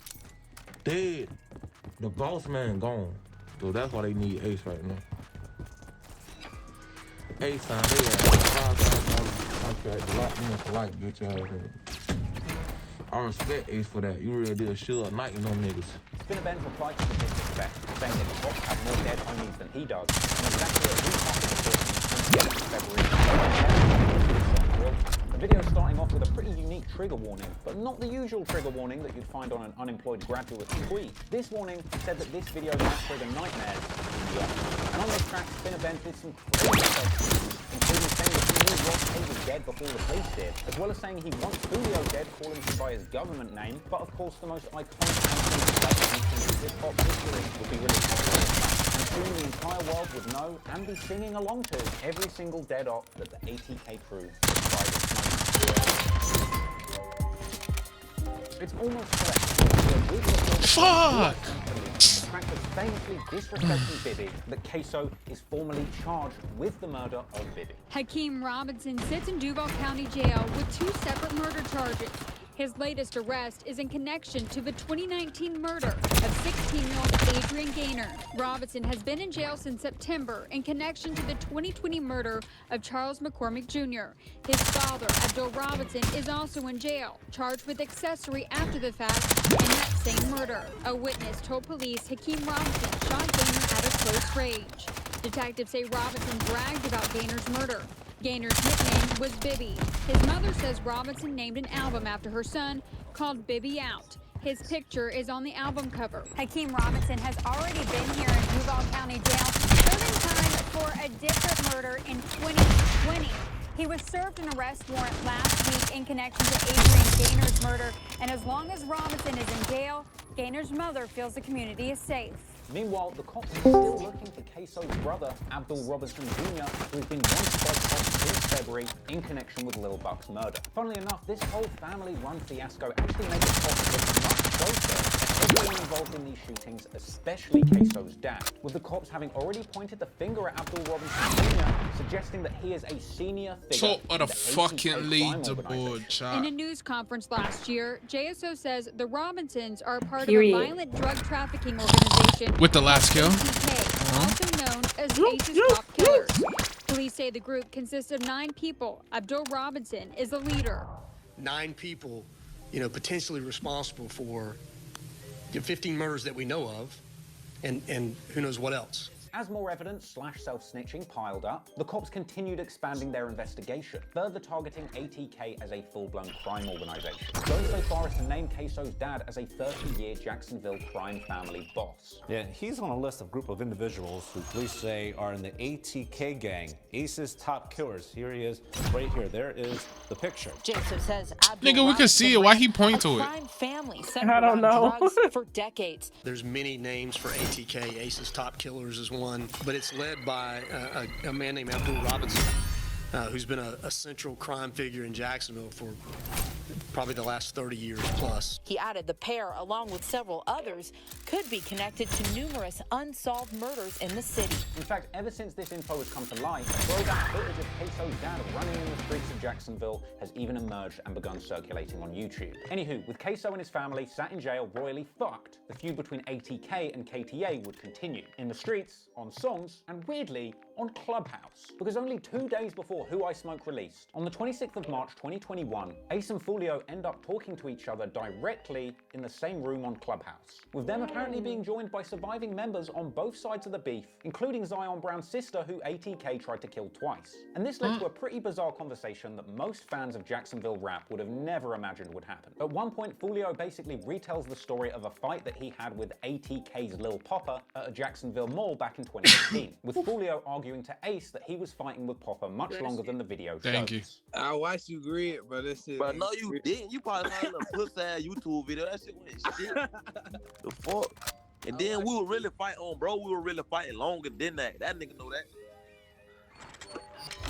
Dead. The boss man gone. So that's why they need Ace right now. Ace time, they had $5,000 contract, a lot more for life, get your ass in. I respect Ace for that. You really did a night in them niggas. Spinner Benz replied to the disrespect, saying that the Hops have more dead homies than he does, and exactly at week after the 28th February, the video starting off with a pretty unique trigger warning, but not the usual trigger warning that you'd find on an unemployed graduate's tweet. This warning said that this video might trigger nightmares in the office. And on this track, Spinner Benz did some crazy stuff, including saying that he knew Ross Hay was dead before the police did, as well as saying he wants Foolio dead, calling him by his government name, but of course the most iconic anthem in hip-hop history would be released. And soon the entire world would know and be singing along to every single dead op that the ATK crew tried to smoke. It's almost correct. Fuck! Practice famously disrespecting Bibby, that Queso is formally charged with the murder of Bibby. Hakeem Robinson sits in Duval County Jail with 2 separate murder charges. His latest arrest is in connection to the 2019 murder of 16-year-old Adrian Gaynor. Robinson has been in jail since September in connection to the 2020 murder of Charles McCormick Jr. His father, Abdul Robinson, is also in jail, charged with accessory after the fact in that same murder. A witness told police Hakeem Robinson shot Gaynor at a close range. Detectives say Robinson bragged about Gaynor's murder. Gaynor's nickname was Bibby. His mother says Robinson named an album after her son called Bibby Out. His picture is on the album cover. Hakeem Robinson has already been here in Duval County Jail, serving time for a different murder in 2020. He was served an arrest warrant last week in connection to Adrian Gaynor's murder, and as long as Robinson is in jail, Gaynor's mother feels the community is safe. Meanwhile, the cops are still looking for Queso's brother, Abdul Robinson Jr., who has been wanted by cops since February in connection with Lil Buck's murder. Funnily enough, this whole family-run fiasco actually made the cops look much closer. Everyone involved in these shootings, especially Queso's dad, with the cops having already pointed the finger at Abdul Robinson Jr., suggesting that he is a senior figure. Top of the fucking leaderboard, chat. In a news conference last year, JSO says the Robinsons are part Period. of a violent drug trafficking organization With the last kill? ATK, also known as Ace's Top Killers. Police say the group consists of 9 people. Abdul Robinson is the leader. 9 people, potentially responsible for 15 murders that we know of, and who knows what else. As more evidence / self-snitching piled up, the cops continued expanding their investigation, further targeting ATK as a full-blown crime organization, going so far as to name Queso's dad as a 30-year Jacksonville crime family boss. Yeah, he's on a list of group of individuals who police say are in the ATK gang, Ace's Top Killers. Here he is, right here. There is the picture. Jason says Nigga, we can see it. Why he point to it? crime family I don't know. drugs for decades. There's many names for ATK. Ace's Top Killers is one, but it's led by a man named Abdul Robinson, who's been a central crime figure in Jacksonville for probably the last 30 years plus. He added the pair, along with several others, could be connected to numerous unsolved murders in the city. In fact, ever since this info has come to light, throwback footage of Queso's dad running in the streets of Jacksonville has even emerged and begun circulating on YouTube. Anywho, with Queso and his family sat in jail royally fucked, the feud between ATK and KTA would continue. In the streets, on songs, and weirdly, on Clubhouse. Because only 2 days before Who I Smoke released, on the 26th of March 2021, Ace and Foolio end up talking to each other directly in the same room on Clubhouse, with them apparently being joined by surviving members on both sides of the beef, including Zion Brown's sister, who ATK tried to kill twice. And this led led to a pretty bizarre conversation that most fans of Jacksonville rap would have never imagined would happen. At one point, Foolio basically retells the story of a fight that he had with ATK's Lil Popper at a Jacksonville mall back in 2018, with Foolio arguing to Ace that he was fighting with Popper much longer than the video shows. Thank you. I watched you grid, bro. That shit. But no, you didn't. You probably saw a little pussy-ass YouTube video. That shit went shit. The fuck? And then we were really fighting on, bro. We were really fighting longer than that. That nigga know that.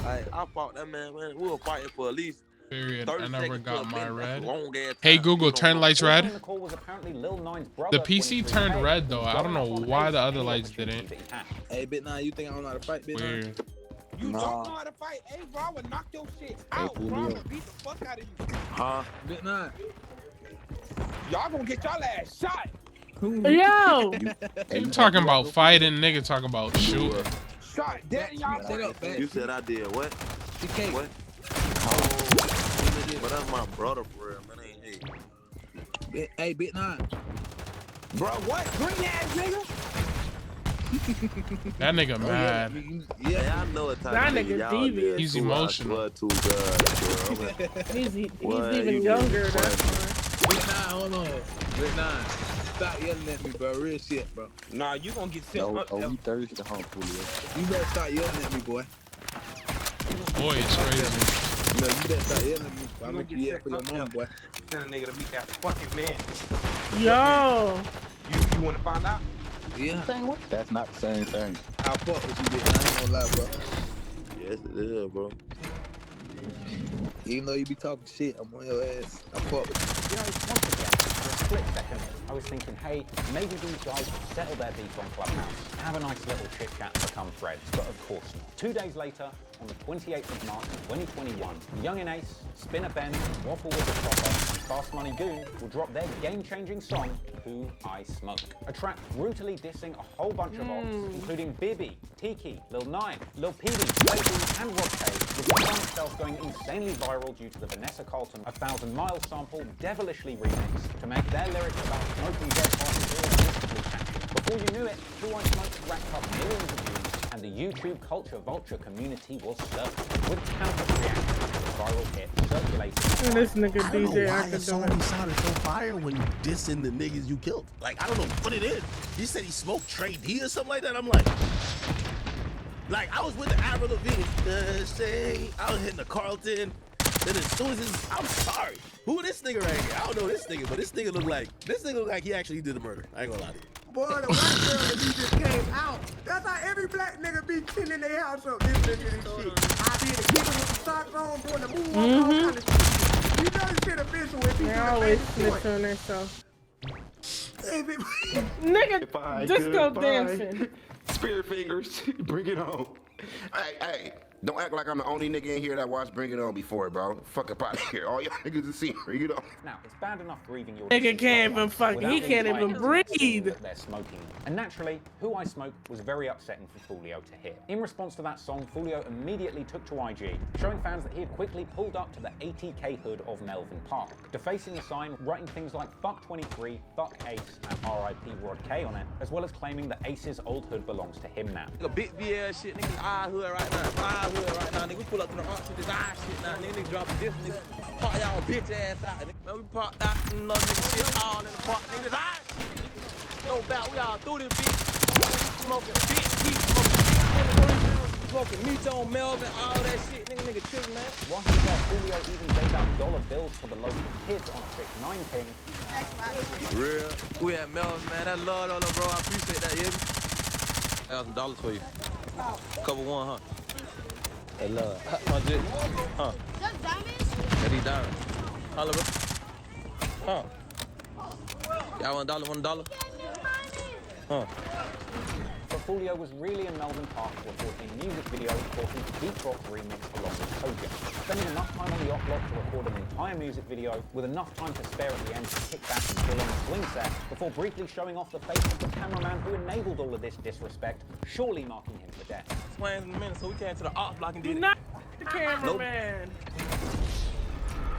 I fought that man. We were fighting for at least. Period. I never got my red. Long-ass Hey time. Google, turn lights red. The PC turned red though. I don't know why the other lights didn't. Hey, Bit9, you think I don't know how to fight, Bit9? Weird. You don't know how to fight. Hey, bro, I would knock your shit out, bro. I would beat the fuck out of you. Huh? Bit9. Y'all gonna get y'all ass shot. Yo! You talking about fighting, nigga talking about shooting. Shot dead in y'all set up, man. You said I did what? What? But that's my brother for real, man. Hey, Bit9. Bro, what? Green ass nigga? That nigga mad. Yeah, I know what type That of nigga y'all devious. did. He's Too, emotional. I swear to God, bro. He's Well, even you younger. just That's funny. Bit9, hold on. Bit9. Stop yelling at me, bro. Real shit, bro. Nah, you gonna get sent up. Oh, you thirsty, huh, Julio? You better start yelling at me, boy. Boy, it's crazy. No, you better start yelling at me. I'll make you yell for your mom, boy. Tell a nigga to meet that fucking man. Yo! You wanna find out? Yeah. That's not the same thing. I'll fuck with you, bitch. I ain't gonna lie, bro. Yes, it is, bro. Even though you be talking shit, I'm on your ass. I fuck with you. You know, once again, for a split second, I was thinking, hey, maybe these guys should settle their beef on Clubhouse, have a nice little chit chat and become friends, but of course not. 2 days later, on the 28th of March 2021, Young and Ace, Spinner Ben, Waffle with the Chopper, and Fast Money Goon will drop their game-changing song, Who I Smoke. A track brutally dissing a whole bunch of odds, including Bibby, Tiki, Lil Nine, Lil Peedy, Baby, and Rob K, with the song itself going insanely viral due to the Vanessa Carlton 1,000 Miles sample devilishly remixed to make their lyrics about smoking dead bodies irresistibly catchy. Before you knew it, Who I Smoke racked up millions of views, and the YouTube culture vulture community was surfing with countless reactions to the viral hit circulating. This nigga I don't know DJ why the song academic. sounded so fire when you dissing the niggas you killed. Like, I don't know what it is. You said he smoked Trey D or something like that. I'm like I was with the Avril Lavigne. Say, I was hitting the Carlton. Then as soon as I'm sorry. Who this nigga right here? I don't know this nigga, but this nigga look like he actually did the murder. I ain't gonna lie to you. Boy, the white girl that you just came out. That's how every black nigga be cleaning their house up. This nigga and shit. I be the keeper with the socks on, doing the moonwalk, all kind of shit. You know this shit official if you They do the always baby boy. snitch on themselves. Hey, baby. Nigga, just go dancing. Spirit fingers, bring it on. Hey, don't act like I'm the only nigga in here that watched Bring It On before, bro. Fuck up out of here. All y'all niggas have seen Bring It On. Now, it's bad enough grieving your Nigga can't even fuck. without He can't being even breathe. that they're smoking. And naturally, Who I Smoke was very upsetting for Foolio to hear. In response to that song, Foolio immediately took to IG, showing fans that he had quickly pulled up to the ATK hood of Melvin Park, defacing the sign, writing things like fuck 23, fuck Ace, and RIP Rod K on it, as well as claiming that Ace's old hood belongs to him now. A big VL shit, nigga, eye hood right now. Eye hood right now, nigga. We pull up to the arch with this eye shit now, nigga. Nigga drop this, nigga. Park y'all bitch ass out, nigga. Man, we parked out and love nigga shit all in the park, nigga. This eye shit. No doubt, we all through this bitch. Smoking bitch, keep smoking meat on Melvin, all that shit, nigga tripping, man. Once again, Foolio even gave out dollar bills for the local kids on a quick 9 ping. Real. We at Melvin, man. That love on bro. I appreciate that, yeah. $1,000 for you. Cover one, huh? Hey, love. Huh, Jit? Huh? That's diamonds? That he diamond. Holla, bro. Huh? Y'all $1? Huh? But Foolio was really in Melvin Park recording a music video for his Deep Rock remix along with Koja, spending enough time on the op block to record an entire music video with enough time to spare at the end to kick back and fill in a swing set before briefly showing off the face of the cameraman who enabled all of this disrespect, surely marking him for death. Swings in a minute, so we came to the op block and did it. Not the cameraman.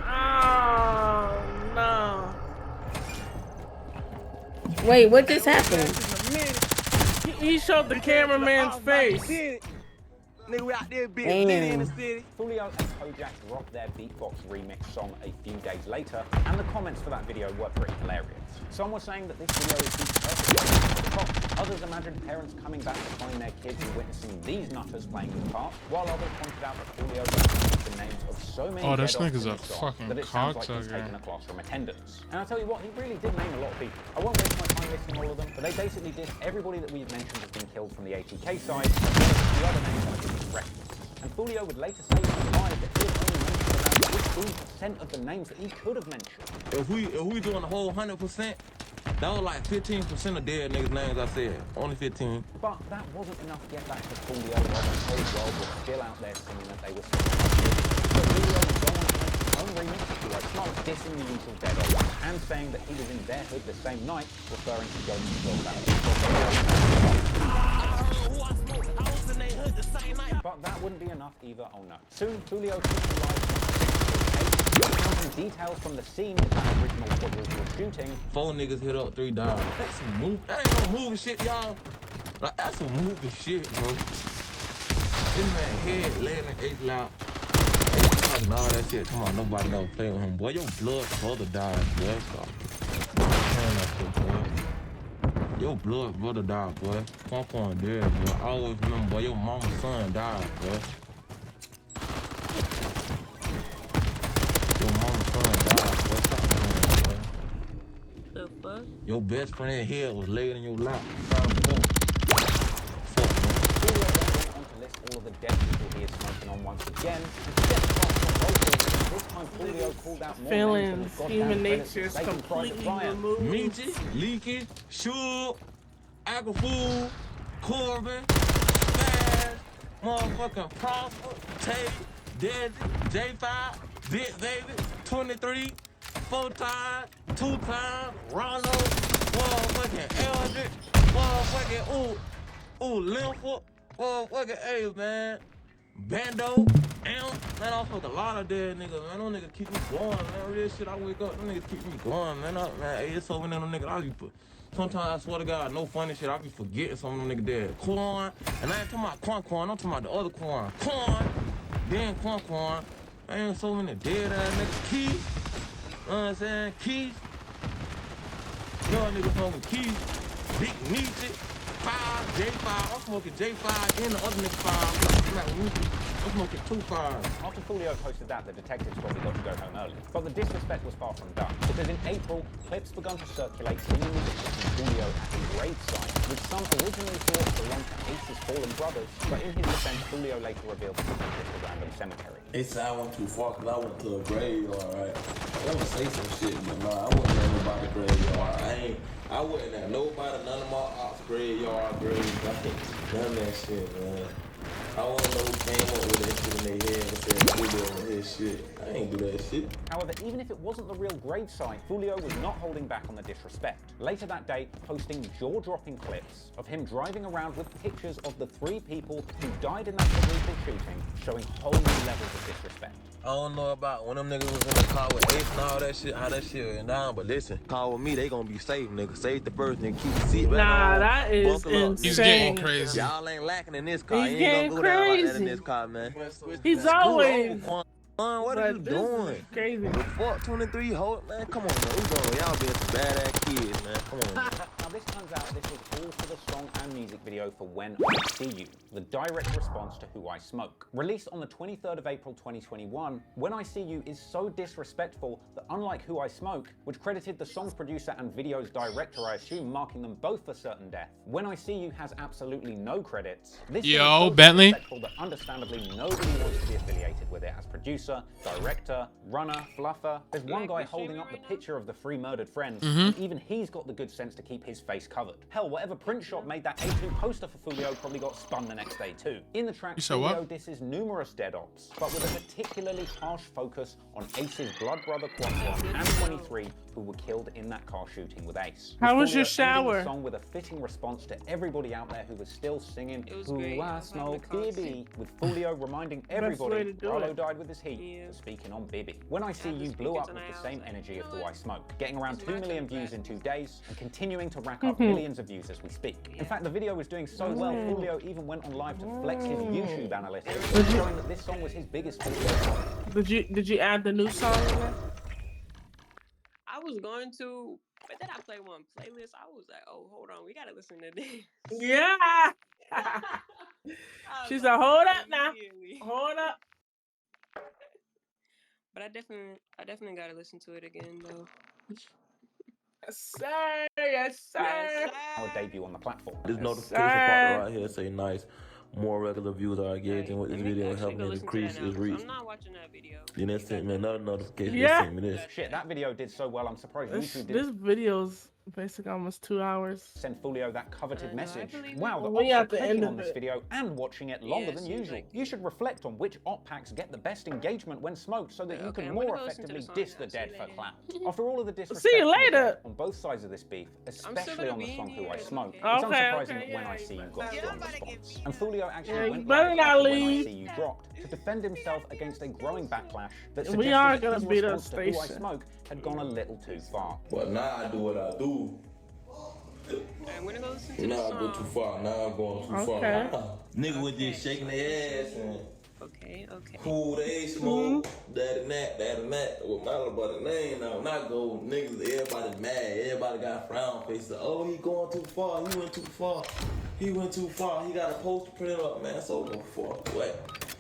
Oh, no. Wait, what just happened? He showed the cameraman's face. Nigga, we out there being litty in the city. Julio and Kojak dropped their beatbox remix song a few days later, and the comments for that video were pretty hilarious. Some were saying that this video is the perfect way to the top. Others imagined parents coming back to find their kids and witnessing these nutters playing the part, while others pointed out that Julio used the names of so many this dead nigga's a off in this song fucking that it sounds like he's cocksucker. taken a class from attendance. And I'll tell you what, he really did name a lot of people. I won't waste my time listing all of them, but they basically did everybody that we've mentioned has been killed from the ATK side, as well as the other names that have been referenced. And Julio would later say in live that he had only mentioned about 15% of the names that he could have mentioned. If we doing the whole 100%, that was like 15% of dead niggas' names I said. Only 15. But that wasn't enough to get back to Julio while the whole world was still out there singing that they were singing. So Julio would go on to make his own remix of Who I Smoke, dissing the usual dead off, and saying that he was in their hood the same night, referring to Jones and But that wouldn't be enough either, oh no. Soon, Julio took to live recounting details from the scene of that original quadruple shooting. 4 niggas hit up, 3 died. That's some movie. That ain't no movie shit, y'all. Like, that's some movie shit, bro. This man head, leg, and ace loud. Talking all that shit. Come on, nobody never play with him. Boy, your blood brother died, boy. Stop. That shit, boy. Your blood brother died, boy. Quan dead, boy. I always remember, boy, your mama's son died, boy. Your mama's son died, boy. Stop playing, boy. The fuck? Your best friend here was laid in your lap. All of the dead people he is smoking on once again. This time Julio called out more feelings, human nature is completely removed. Meechy, Leaky, Shug, Aquafool, Corbin, Spaz, motherfucking Prosper, Tate, Desi, J5, Big Baby, 23, 4 times, 2 times, Rondo, motherfucking Eldrick, motherfucking Linford. Motherfucking A, man. Bando, man, I fuck a lot of dead niggas, man. Them niggas keep me going, man. Real shit, I wake up, them niggas keep me going, man. Hey, it's so many of them niggas, I be sometimes I swear to God, no funny shit, I be forgetting some of them niggas dead. Quan, and I ain't talking about Quan, I'm talking about the other Quan. Then Quan. I ain't so many dead ass niggas. Keys, you know what I'm saying? Keys. Y'all niggas smoking Keys. Big Nietzsche. 5, J5, I'm smoking J5 and the other nigga 5. I'm smoking 2 5s. After Julio posted that, the detectives probably got to go home early. But the disrespect was far from done, because in April, clips began to circulate singing of Julio at his gravesite, which some originally thought belonged to Ace's fallen brothers, but in his defense, Julio later revealed that it was just a random cemetery. They said I went too far because I went to a graveyard, right? They would say some shit, but nah, I wasn't at nobody's graveyard. I wasn't at nobody, none of my ops graveyard graves. None of that shit, man. I want to know who came up with that shit in their head and said, Julio on his shit. I ain't do that shit. However, even if it wasn't the real gravesite, Julio was not holding back on the disrespect. Later that day, posting jaw-dropping clips of him driving around with pictures of the 3 people who died in that quadruple shooting, showing whole new levels of disrespect. I don't know about when them niggas was in the car with Ace and all that shit, how that shit went down, but listen, call with me, they gonna be safe, nigga. Save the first nigga, keep the seat back on. That is insane. He's getting crazy. Y'all ain't lacking in this car. He's You ain't gonna go down like that in crazy. this car, man. He's always. What are you doing? Crazy. The fuck 23 hold, man. Come on, man. We going, y'all being some badass kids, man. Come on, man. Now this turns out this was all for the song and music video for When I See You, the direct response to Who I Smoke. Released on the 23rd of April 2021, When I See You is so disrespectful that unlike Who I Smoke, which credited the song's producer and video's director, I assume, marking them both for certain death, When I See You has absolutely no credits. This is so Bentley. disrespectful that understandably nobody wants to be affiliated with it as producer, director, runner, fluffer. There's one guy holding up the picture of the 3 murdered friends, and even he's got the good sense to keep his face covered. Hell, whatever print shop made that A2 poster for Julio probably got spun the next day too. In the track, Julio disses numerous dead ops, but with a particularly harsh focus on Ace's blood brother Quattro and 23 who were killed in that car shooting with Ace. How was your Julio ending shower? the song with a fitting response to everybody out there who was still singing Who I Smoke Bibby, with Julio reminding everybody Rollo died with his heat for speaking on Bibby. When I See You blew up with the same energy of Who I Smoke, getting around 2 million views in 2 days and continuing to rack up millions of views as we speak. In fact, the video was doing so well, Foolio even went on live to flex his YouTube analytics, showing that this song was his biggest song. Did you add the new song in there? I was going to, but then I played one playlist. I was like, oh, hold on, we gotta listen to this. Yeah. She's like, hold up now. Hold up. But I definitely gotta listen to it again though. Yes, sir. Yes, sir. Yes, Our debut on the platform. This notification part right here say nice. More regular views are engaging with this video, helping it increase its reach. I'm not watching that video. Then they sent me another notification. Yeah. They sent me this. Shit, that video did so well, I'm surprised YouTube did. This video's basically almost 2 hours. Send Foolio that coveted message. Wow, the we ops are at the clicking end on of this it. video and watching it longer than usual. You should reflect on which op packs get the best engagement when smoked so that you can more effectively diss the dead for clout. After all of the disrespect See you later. on both sides of this beef, especially on the song Who I Smoke, it's Okay, unsurprising okay, that When I See You got a strong response. And Foolio actually went better live not after When I leave. See You dropped to defend himself against a growing backlash that We suggested are that gonna his beat up response to Who I Station. Smoke had gone a little too far. But now I do what I do. I'm gonna go listen to Now this I song. go too far. Now I'm going too Okay. far. Nigga was just shaking their ass and Okay. cool, they smoke, that and that. With my little brother name now, not go niggas, everybody mad, everybody got frown faces. Oh, he going too far, he went too far. He went too far, he got a poster printed up, man, so go fuck away.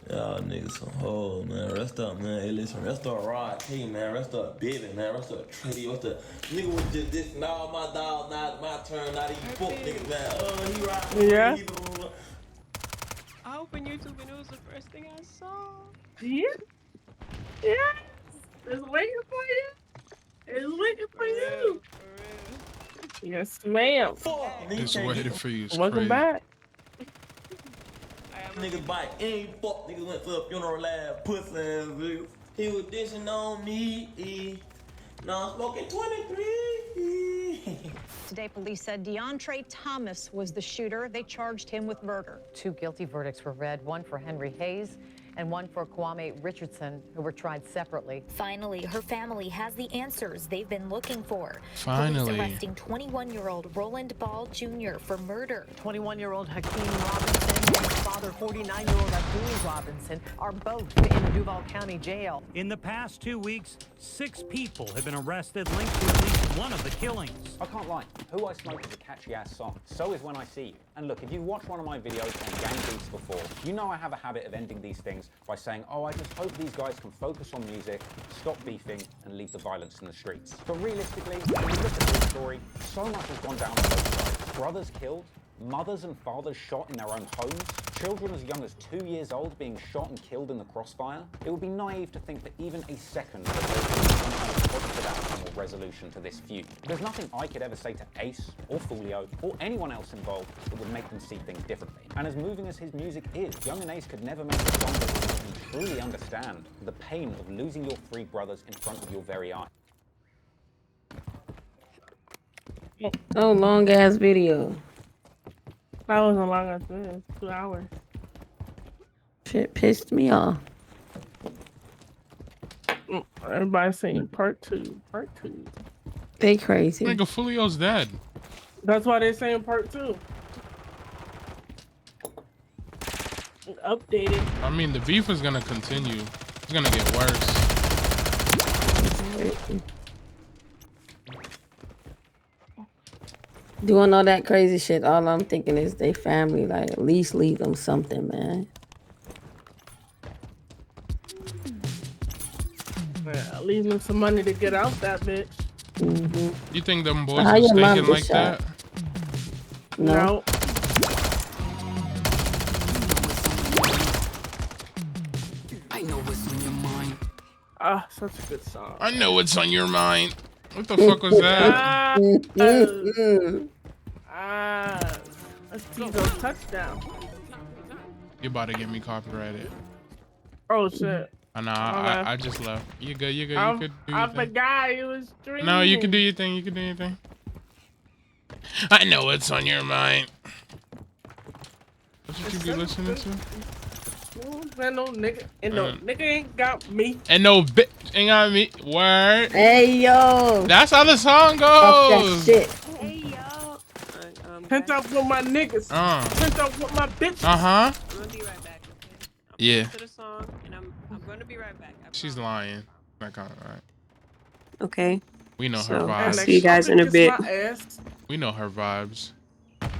Y'all niggas some hoes, man. Rest up, man. Hey, listen, rest up Rod K, man. Rest up Baby, man. Rest up Treddy. What's the nigga was just this? Now my dog, not my turn, not even fuck niggas, man. He right. Yeah. I opened YouTube and it was the first thing I saw. Yeah. Yes. It's waiting for you. It's waiting for you. Yes, ma'am. It's waiting for you. It's Welcome crazy. back. Niggas bite. Ain't fuck niggas went to a funeral lab, pussy ass niggas. He was dishing on me. Now I'm smoking 23. Today, police said DeAndre Thomas was the shooter. They charged him with murder. 2 guilty verdicts were read, one for Henry Hayes and one for Kwame Richardson, who were tried separately. Finally, her family has the answers they've been looking for. Finally. Police arresting 21-year-old Roland Ball Jr. for murder. 21-year-old Hakeem Robinson and his father, 49-year-old Abdul Robinson, are both in Duval County Jail. In the past 2 weeks, 6 people have been arrested linked to at least one of the killings. I can't lie, Who I Smoke is a catchy ass song. So is When I See You. And look, if you've watched one of my videos on gang beats before, you know I have a habit of ending these things by saying, oh, I just hope these guys can focus on music, stop beefing, and leave the violence in the streets. But realistically, when you look at this story, so much has gone down on both sides. Brothers killed, mothers and fathers shot in their own homes, children as young as 2 years old being shot and killed in the crossfire. It would be naive to think for even a second that there would be some kind of positive outcome or resolution to this feud. There's nothing I could ever say to Ace, or Foolio, or anyone else involved that would make them see things differently. And as moving as his music is, Young and Ace could never make a song that would make them truly understand the pain of losing your 3 brothers in front of your very eyes. Oh, long ass video. That wasn't long as this. 2 hours. Shit pissed me off. Everybody's saying part 2. Part 2. They crazy. Nigga, Foolio's dead. That's why they're saying part 2. Updated. I mean, the beef is gonna continue. It's gonna get worse. Doing all that crazy shit, all I'm thinking is they family, like, at least leave them something, man. Yeah, leave them some money to get out that bitch. You think them boys How are your mom thinking get like shot? that? No. I know what's on your mind. Ah, such a good song. I know what's on your mind. What the fuck was that? That's Tizo's touchdown. You about to get me copyrighted. Oh shit. Nah, I just left. You good, you good, you could do your I thing. forgot it was streaming. No, you can do your thing, you can do your thing. I know what's on your mind. That's what you be listening to? Man, no nigga, and no nigga ain't got me. And no bitch ain't got me. Word. Hey yo. That's how the song Fuck that goes. shit. Hey yo. Turned up with my niggas. Turned up with my bitches. Uh-huh. I'm gonna be right back, okay? Yeah. To the song, and I'm gonna be right back. She's lying. That kind of right. Okay. We know her So, I'll vibes. see you guys in a bit. My ass. We know her vibes.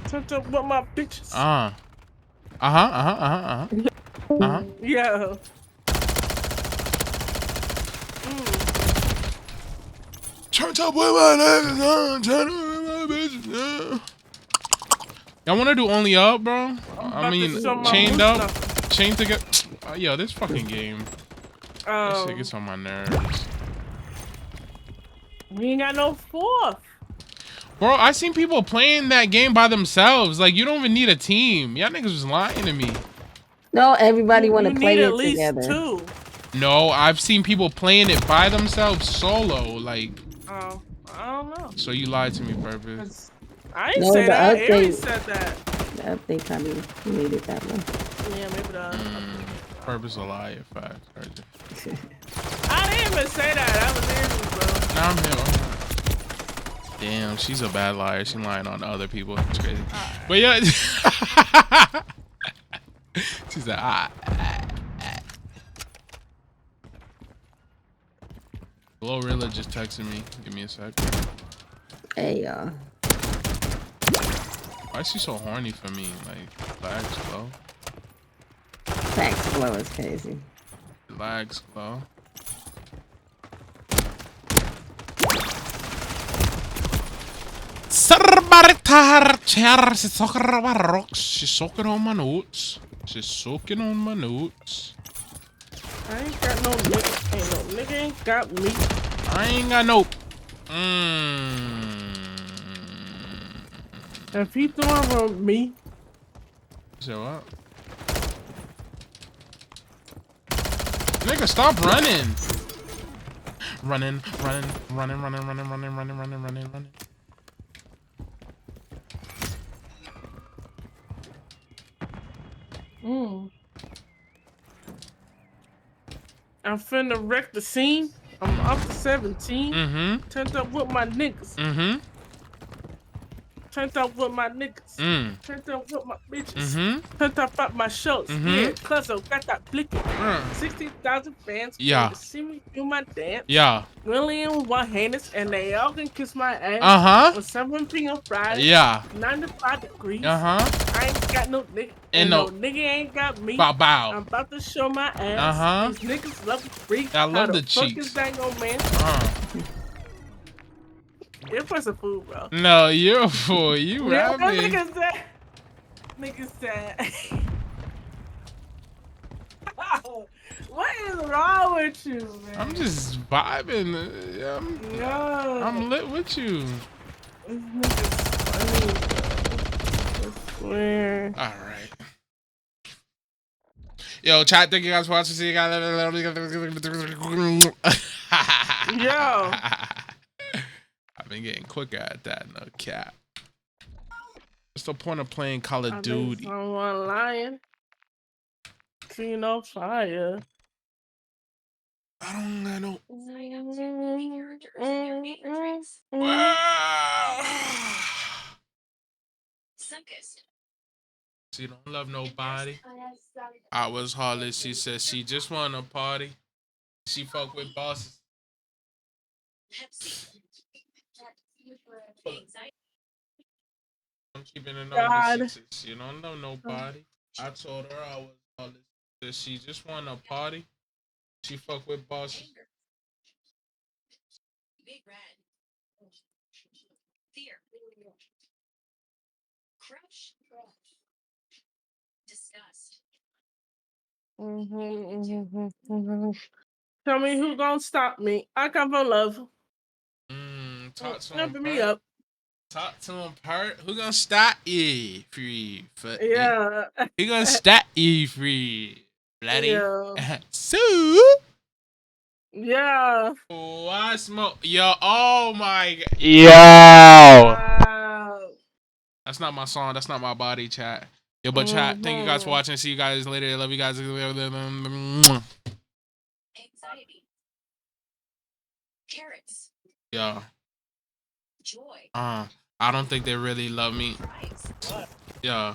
Turned up with my bitches. Yeah. Turned up with my niggas. Turned up with my bitches. Y'all want to do only up, bro? I mean, chained up, chained together. Yo, this fucking game. This shit gets on my nerves. We ain't got no fourth. Bro, I seen people playing that game by themselves. Like, you don't even need a team. Y'all niggas was lying to me. No, everybody want to play need it at least together. 2. No, I've seen people playing it by themselves solo. Like, I don't know. so you lied to me, Purpose. I ain't say that. Aries said that. The update probably made it that way. Yeah, maybe the Purpose a liar, fact. I didn't even say that. That was Aries, bro. Nah, I'm here. Damn, she's a bad liar. She's lying on other people. It's crazy. But yeah. She's like, Glorilla just texted me. Give me a sec. Hey, y'all. Why is she so horny for me? Like, lags glow. Facts glow is crazy. Lags glow. She's soaking on my notes. She's soaking on my notes. I ain't got no nigga. Ain't no nigga ain't got me. I ain't got no. If he throwing on me. So what? Nigga, stop running. Running. I'm finna wreck the scene. I'm up to 17. Turned up with my niggas. Turned up with my niggas. Turned up with my bitches. Turned up at my shows. Yeah, Cuzzo got that blinking. 60,000 fans. Yeah. To see me do my dance. Yeah. William one-handers, and they all can kiss my ass. On 7 p.m. Friday. Yeah. 95 degrees. Uh-huh. I ain't got no nigga. And no nigga ain't got me. Bow bow. I'm about to show my ass. These niggas love the freak. I love the fuck cheeks. is that old man? You're for some food, bro. No, you're a fool. You Yeah, what rapping. niggas said. Niggas said. What is wrong with you, man? I'm just vibing. I'm lit with you. This nigga's funny, bro. I swear. All right. Yo, chat, thank you guys for watching. See you guys. Yo. I've been getting quicker at that, no cap. What's the point of playing Call of Duty? Someone lying. Clean up fire. I don't know. She don't love nobody. I was heartless. She said she just want a party. She fuck with bosses. I'm keeping it on the sixes. You don't know nobody. I told her I was heartless. Said she just want a party. She fuck with bosses. Tell me who gonna stop me. I come for love. Talk to Number him. me up. Talk to him, Pert. Who gonna stop you free? Yeah. Who gonna stop you free? Bloody. Yeah. Sue. Yeah. Oh, I smoke. Yo, oh my god. Yo. Wow. That's not my song. That's not my body, chat. Yo, but chat, thank you guys for watching. See you guys later. Love you guys. Anxiety. Carrots. Yeah. Joy. I don't think they really love me. Yeah.